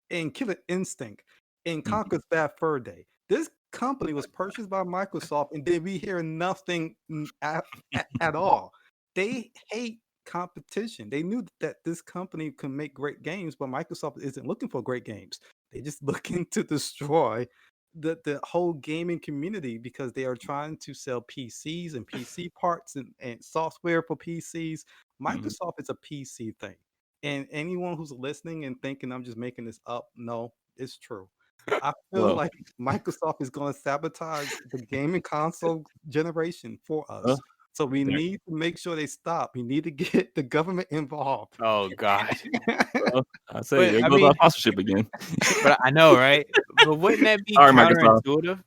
and Killer Instinct. and Conker's Bad Fur Day. This company was purchased by Microsoft, and then we hear nothing at all. They hate competition. They knew that this company can make great games, but Microsoft isn't looking for great games. They just looking to destroy the whole gaming community because they are trying to sell PCs and PC parts and software for PCs. Microsoft is a PC thing. And anyone who's listening and thinking I'm just making this up, no, it's true. I feel Well, like Microsoft is going to sabotage the gaming console generation for us. So we there- need to make sure they stop. We need to get the government involved. Oh God. well, I say But there I goes our mean, sponsorship again. but I know, right? But wouldn't that be Sorry, Microsoft. counterintuitive?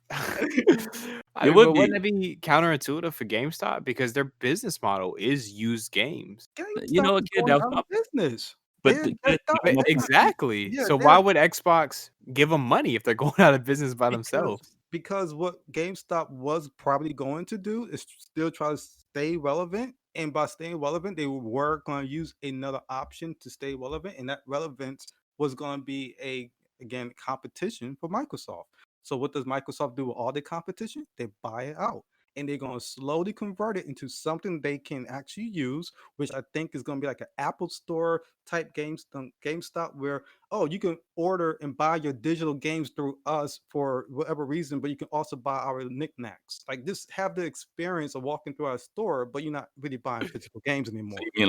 It But would be. wouldn't that be counterintuitive for GameStop because their business model is used games? You know GameStop what, is kid? going That was out of business. but They're, the they're kid, not, my they're point. not- Exactly. yeah, So why they're would Xbox give them money if they're going out of business by themselves? because what GameStop was probably going to do is still try to stay relevant. And by staying relevant, they were going to use another option to stay relevant. And that relevance was going to be again, competition for Microsoft. So what does Microsoft do with all the competition? They buy it out. And they're going to slowly convert it into something they can actually use, which I think is going to be like an Apple Store type GameStop, where you can order and buy your digital games through us for whatever reason, but you can also buy our knickknacks. Like just have the experience of walking through our store, but you're not really buying physical games anymore. You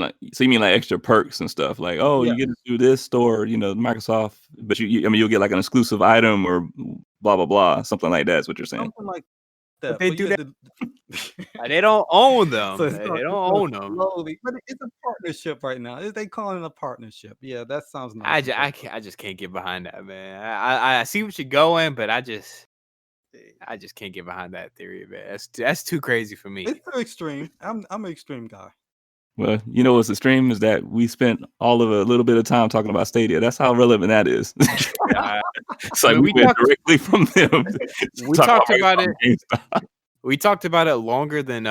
mean like extra perks and stuff? Like, oh, Yeah. you get to do this store, Microsoft, but I mean, you'll get like an exclusive item or blah blah blah, something like that. Is what you're saying? Something like But that. they But do yeah, They don't own them. so They don't own them. slowly, but it's a partnership right now. They call it a partnership. Yeah, that sounds nice. I just can't get behind that, man. I see what you're going, but I just can't get behind that theory, man. That's too crazy for me. It's too extreme. I'm an extreme guy. Well, what's extreme is that we spent all of a little bit of time talking about Stadia. That's how relevant that is. It's like we went directly from them. We talked about it. We talked about it longer than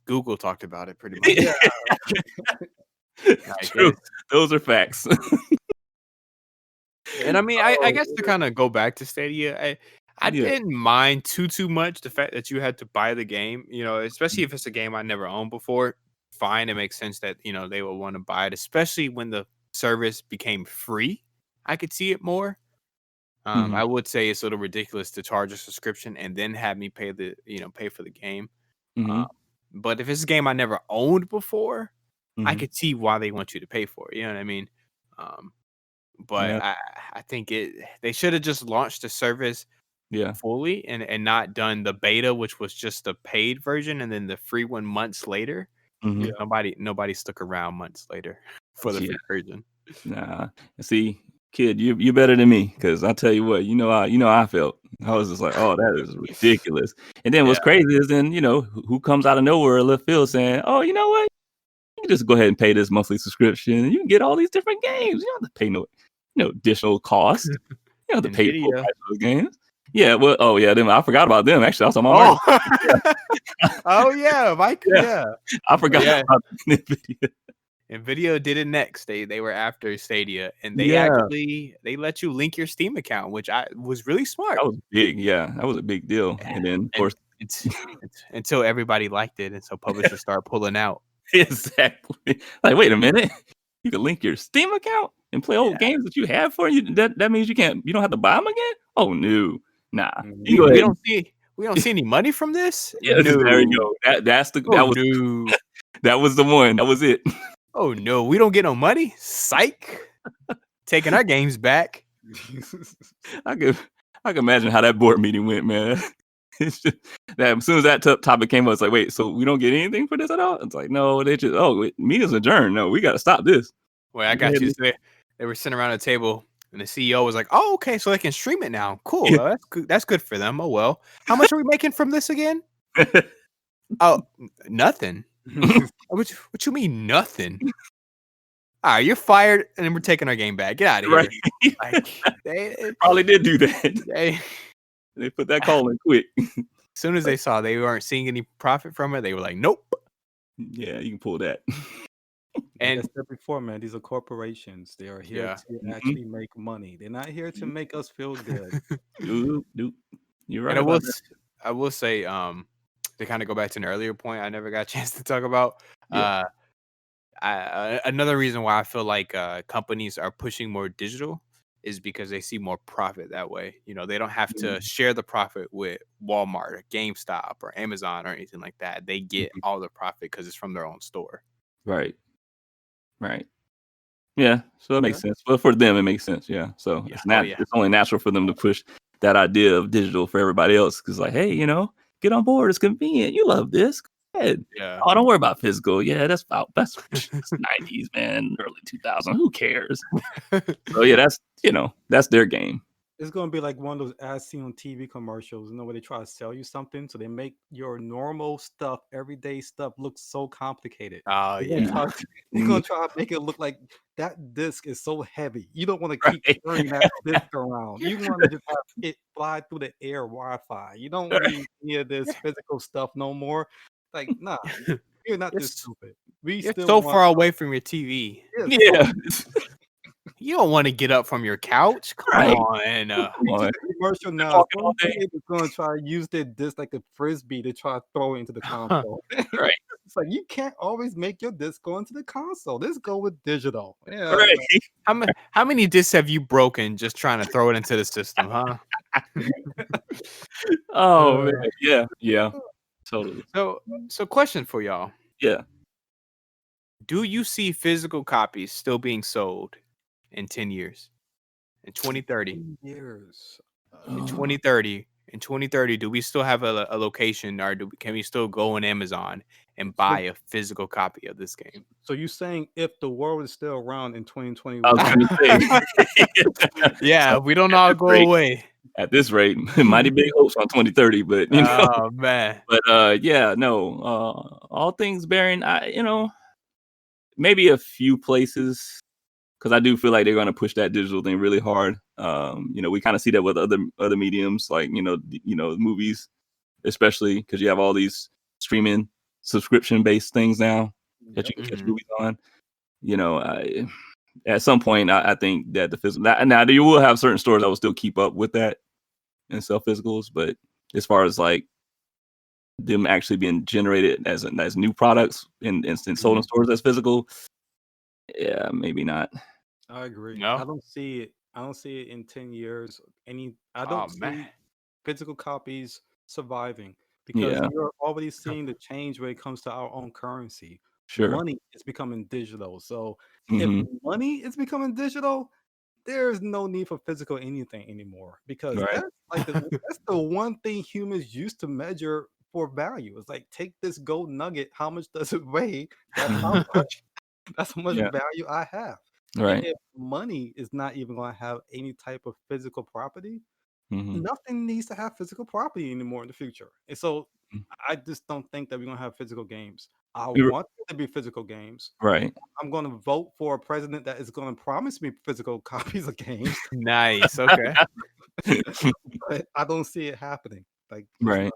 Google talked about it, pretty much. Yeah. True. Those are facts. And I mean, I guess to kind of go back to Stadia, I didn't mind too much the fact that you had to buy the game, especially if it's a game I never owned before. Fine, it makes sense that they would want to buy it, especially when the service became free. I could see it more. I would say it's a little ridiculous to charge a subscription and then have me pay for the game. But if it's a game I never owned before, I could see why they want you to pay for it. You know what I mean? But Yeah. I think they should have just launched the service fully and not done the beta, which was just the paid version, and then the free one months later. Nobody stuck around months later for the free version. Nah, see, kid, you're better than me, because I tell you what, how I felt. I was just like, oh, that is ridiculous. And then what's crazy is then who comes out of nowhere left field saying, oh, you know what, you can just go ahead and pay this monthly subscription and you can get all these different games. You don't have to pay no additional cost. You don't have to pay full price for the games. Yeah, well, them, I forgot about them. Actually, I was on my oh yeah, Mike. Yeah. I forgot about NVIDIA. NVIDIA did it next. They were after Stadia, and they let you link your Steam account, which was really smart. That was big. Yeah, that was a big deal. And then of course, until everybody liked it, and so publishers start pulling out. Exactly. Like, wait a minute, you can link your Steam account and play old games that you have for you. That means you don't have to buy them again. Oh no, nah. We don't see any money from this. Yes, no. There you go. That was the one. That was it. Oh no, we don't get no money. Psych. Taking our games back. I can imagine how that board meeting went, man. It's just that as soon as that topic came up, it's like, wait, so we don't get anything for this at all? It's like, no, they just, meeting's adjourned. No, we got to stop this. Well, I got you. They were sitting around a table, and the CEO was like, "Oh, okay, so they can stream it now. Cool. Well, that's good for them. Oh well, how much are we making from this again? Oh, nothing. What you mean nothing? All right, you're fired, and then we're taking our game back. Get out of here." Right. Like, they probably did do that. They put that call in quick. As soon as they saw they weren't seeing any profit from it, they were like, "Nope." Yeah, you can pull that. Like I And said before, man, these are corporations. They are here yeah. to Mhm. actually make money. They're not here to make us feel good. Dude, you're And right about that. I will say, to kind of go back to an earlier point I never got a chance to talk about. Yeah. Uh, another reason why I feel like companies are pushing more digital is because they see more profit that way. You know, they don't have to Mhm. share the profit with Walmart or GameStop or Amazon or anything like that. They get Mhm. all the profit because it's from their own store. Right. Right. Yeah, so it Okay. makes sense. But for them, it makes sense. Yeah. So Yeah. Oh yeah. it's only natural for them to push that idea of digital for everybody else. Cause like, hey, get on board. It's convenient. You love this. Go ahead. Yeah. Oh, don't worry about physical. Yeah, that's 90s, man, early 2000. Who cares? So yeah, that's their game. It's gonna be like one of those as seen on TV commercials, where they try to sell you something, so they make your normal stuff, everyday stuff, look so complicated. Oh They're gonna yeah. try, Mhm. they're Mhm. gonna try to make it look like that disc is so heavy. You don't want to keep Right. carrying that disc around. You want to just have it fly through the air Wi-Fi. You don't need any of this physical stuff no more. Like, nah, you're not this It's stupid. We you're still so want far away from your TV. yes, so Yeah. You don't want to get up from your couch. Come Right. on. Come you see on. the commercial Been now. walking all Some day. kid is gonna try to use their disc like a frisbee to try to throw it into the console. Right. It's like you can't always make your disc go into the console. Let's go with digital. Yeah, Right. How many discs have you broken just trying to throw it into the system, huh? Oh man. Uh, Yeah. Yeah. Totally. so question for y'all. Yeah. Do you see physical copies still being sold in 10 years? In 2030? 10 years. In Uh, 2030? In 2030, do we still have a location or can we still go on Amazon and buy So, a physical copy of this game? so you saying if the world is still around in I was 2021? gonna say. Yeah, we don't At all this go rate, away. mighty big hopes on 2030, but Oh man. but yeah, no, all things bearing, maybe a few places because I do feel like they're going to push that digital thing really hard. We kind of see that with other mediums, like movies, especially because you have all these streaming subscription based things now that Yep. you can catch Mhm. movies on. At some point, I think that the physical now you will have certain stores that will still keep up with that and sell physicals, but as far as like them actually being generated as new products and sold in Mhm. stores as physical, yeah, maybe not. I agree. I No? don't see it. I don't see it in 10 years. I Oh don't man. see physical copies surviving because Yeah, you're already seeing the change when it comes to our own currency. sure. Money is becoming digital. So if Hmm. money is becoming digital, there's no need for physical anything anymore because Right. that's the one thing humans used to measure for value. It's like take this gold nugget, how much does it weigh? That's how Hmm. much that's how much Yeah. value I have. And Right. if money is not even going to have any type of physical property, Hmm. nothing needs to have physical property anymore in the future. And so I just don't think that we're going to have physical games. I want there to be physical games. Right. I'm going to vote for a president that is going to promise me physical copies of games, Nice. Okay. but I don't see it happening. Like it's Right. not.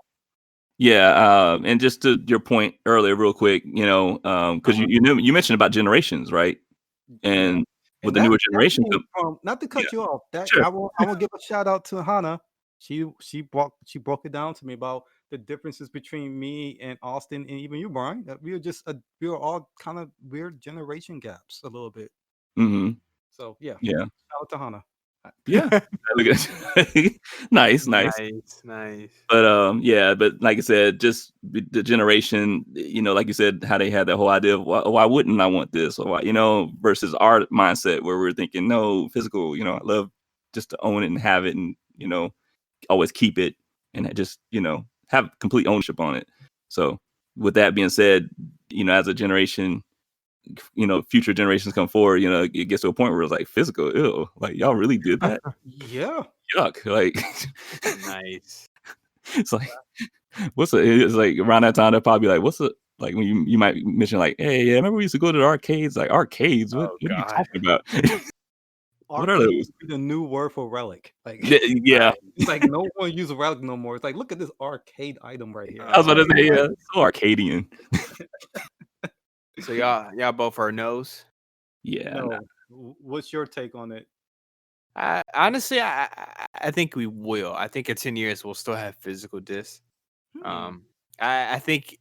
Yeah. And just to your point earlier, real quick, because Uh-huh. you mentioned about generations, right? Yeah. And with And the that newer that generation, came from not to yeah, cut you off. That sure. I will give a shout out to Hannah. She broke it down to me about the differences between me and Austin and even you, Brian. That we are all kind of weird generation gaps a little bit. Hmm. So yeah, Yeah. shout out to Hannah. Yeah. Look at- Nice, nice. Nice. Nice. But yeah, but like I said, just the generation, like you said, how they had that whole idea of why wouldn't I want this, or why, versus our mindset where we're thinking, no, physical, I love just to own it and have it, and always keep it, and just have complete ownership on it. So with that being said, as a generation, future generations come forward, it gets to a point where it's like physical, ew, like y'all really did that, Yeah. yuck, like Nice. it's like. It's like around that time they'll probably be like, what's the like when you might mention like, hey, yeah, remember we used to go to the arcades? Like arcades? What Oh what are you god. talking about? What are Arcade those? would be the new word for relic. Like Yeah, it's like no one uses relic no more. It's like look at this arcade item right here. I was It's about like to say, Yeah. yeah, so Arcadian. So y'all both are no's. Yeah, nah. No. What's your take on it? Honestly, I think we will. I think in 10 years we'll still have physical discs. Hmm. I think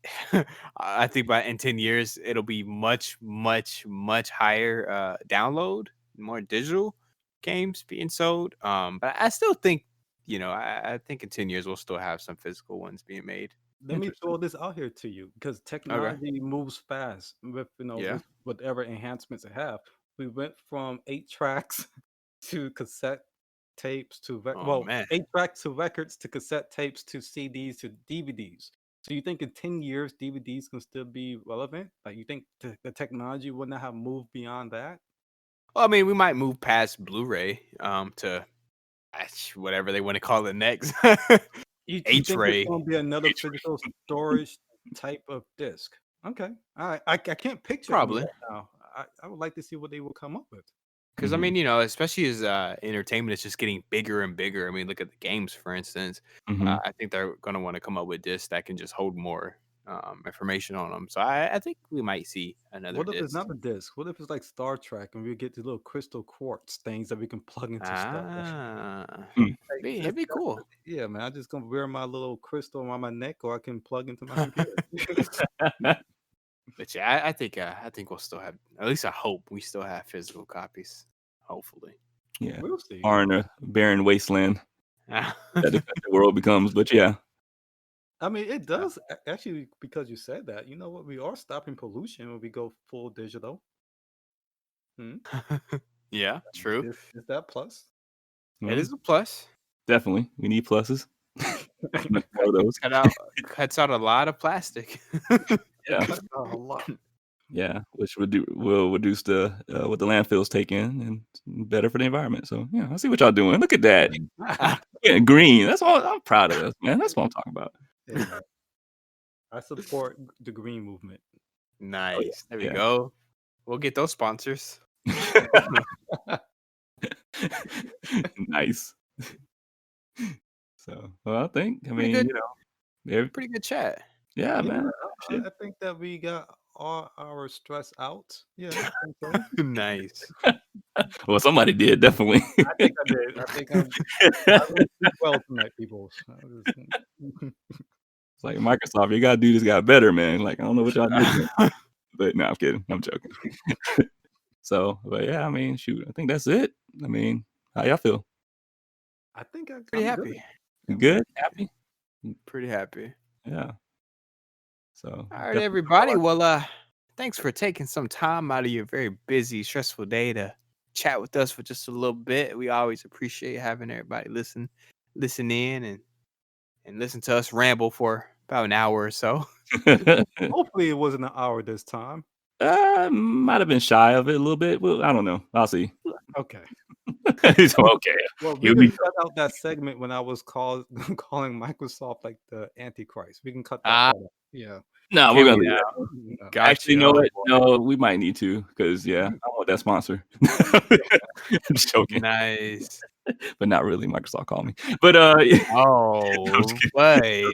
I think by in 10 years it'll be much, much, much higher download, more digital games being sold. But I still think, I think in 10 years we'll still have some physical ones being made. Let me Interesting. throw this out here to you because Okay. technology moves fast with Yeah. with whatever enhancements it have. We went from 8 tracks to cassette tapes to Oh man. 8 tracks to records to cassette tapes to CDs to DVDs. So you think in 10 years DVDs can still be relevant? Like you think the technology would not have moved beyond that? Well, I mean, we might move past Blu-ray to whatever they want to call it next. You think it's H-ray. going to be another physical storage type of disc? Okay, all right. I can't picture any Probably. right now. I would like to see what they will come up with. Because I Mhm, mean, especially as entertainment is just getting bigger and bigger. I mean, look at the games, for instance. mhm. I think they're going to want to come up with discs that can just hold more information on them. So I think we might see another What if it's disc. not a disc? What if it's like Star Trek and we get the little crystal quartz things that we can plug into stuff? Ah, Mm. Like, it'd be cool. yeah, man. I'm just gonna wear my little crystal around my neck, or I can plug into my computer. But yeah, I think we'll still have. At least I hope we still have physical copies. Hopefully. Yeah, We'll see. or in a barren wasteland that the world becomes. But yeah, I mean, it does actually because you said that. You know what? We are stopping pollution when we go full digital. Hmm? Yeah, true. Is that plus? It well, is a plus. definitely we need pluses. Much more of those. Cuts out a lot of plastic. It Yeah, cuts out a lot. yeah, which will reduce the what the landfills take in and better for the environment. So yeah, I see what y'all doing. Look at that. Yeah, green. That's all. I'm proud of us, man. That's what I'm talking about. Hey, man, I support the green movement. Oh Nice. There we yeah, go. We'll get those sponsors. yeah. Nice. So, well, I Pretty good. mean, every, Pretty good chat. yeah, Yeah, man. Shit. I think that we got all our stress out. Yeah, I think so. Nice. Well, somebody did definitely. I think I did. I didn't sleep well tonight, people. It's like Microsoft, you gotta do this got better, man. Like, I don't know what y'all did, but no, I'm kidding. I'm joking. So, but yeah, I mean, shoot, I think that's it. I mean, how y'all feel? I think Pretty I'm good. happy. You I'm good? Happy? Pretty happy. Yeah. So, All right, definitely everybody. Well, thanks for taking some time out of your very busy, stressful day to chat with us for just a little bit. We always appreciate having everybody listen in and listen to us ramble for about an hour or so. Hopefully, it wasn't an hour this time. Might have been shy of it a little bit. Well, I don't know. I'll see. Okay. So, okay. Well, we Here can we cut out that segment when I was calling Microsoft like the Antichrist. We can cut that Ah, part out. Yeah. No, we're can gonna we leave now? that. No. Got Actually, you. you know Oh, what? boy. No, we might need to because I want that sponsor. I'm just joking, Nice. but not really. Microsoft called me, but yeah, I'm just Oh, kidding. boy.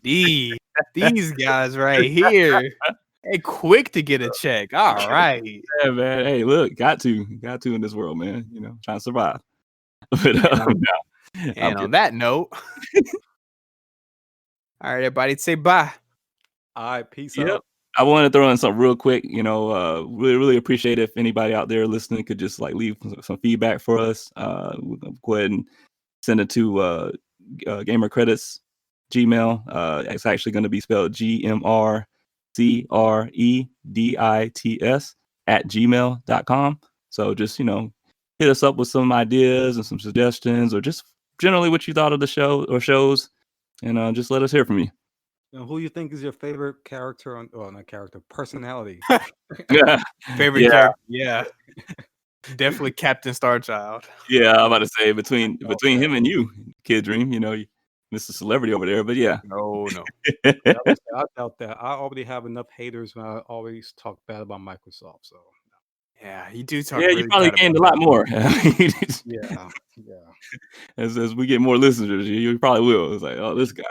These guys right here. Hey, quick to get a check. All right. Yeah, man. Hey, look, got to in this world, man. Trying to survive. But And on, no, I'm and on kidding. that note, all right, everybody, say bye. All right. Peace Yep. out. I want to throw in something real quick. Really, really appreciate if anybody out there listening could just like leave some feedback for us. We'll go ahead and send it to GamerCredits Gmail. It's actually going to be spelled GMRCredits @gmail.com. So just hit us up with some ideas and some suggestions, or just generally what you thought of the show or shows, and just let us hear from you. And who you think is your favorite character on? Well, not character, personality. Yeah, Favorite yeah, character? Yeah, definitely Captain Starchild. yeah. I'm about to say between him and you, Kid Dream, Mr. Celebrity over there. But yeah, No. I doubt that. I already have enough haters when I always talk bad about Microsoft. So Yeah, you do talk yeah, you really probably bad gained about a lot them. more. yeah. As we get more listeners, you probably will. It's like, oh, this guy.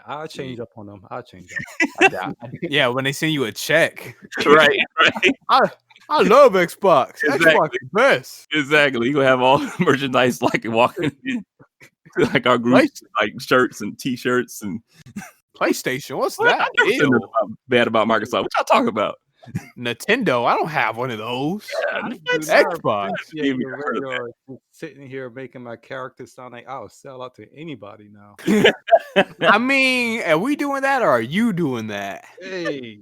I'll change up on them. I'll change up. Yeah, when they send you a check. Right. I love Xbox. Exactly. Xbox is best. Exactly. You gonna have all merchandise like walking in, like our group, like shirts and T-shirts and PlayStation. What's What? that? I never said Ew. nothing bad about Microsoft. What y'all talking about? Nintendo. I don't have one of those. I do That's not Xbox. appreciate Maybe the I heard radio just sitting here making my character sound like I'll sell out to anybody now. I mean, are we doing that or are you doing that? Hey,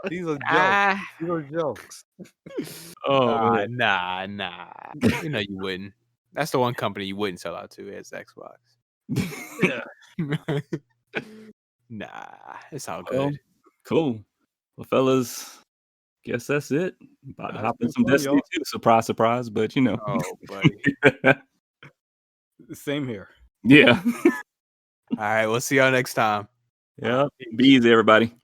these are jokes. Ah, These are jokes. Oh man. nah. You know you wouldn't. That's the one company you wouldn't sell out to is Xbox. Yeah. Nah, it's all Well, good. cool. Well, fellas, guess that's it. About to That's hop in been some fun, Destiny y'all. too. Surprise, surprise. But you know, Oh, buddy. Same here. yeah, All right, we'll see y'all next time. yeah. Bees, everybody.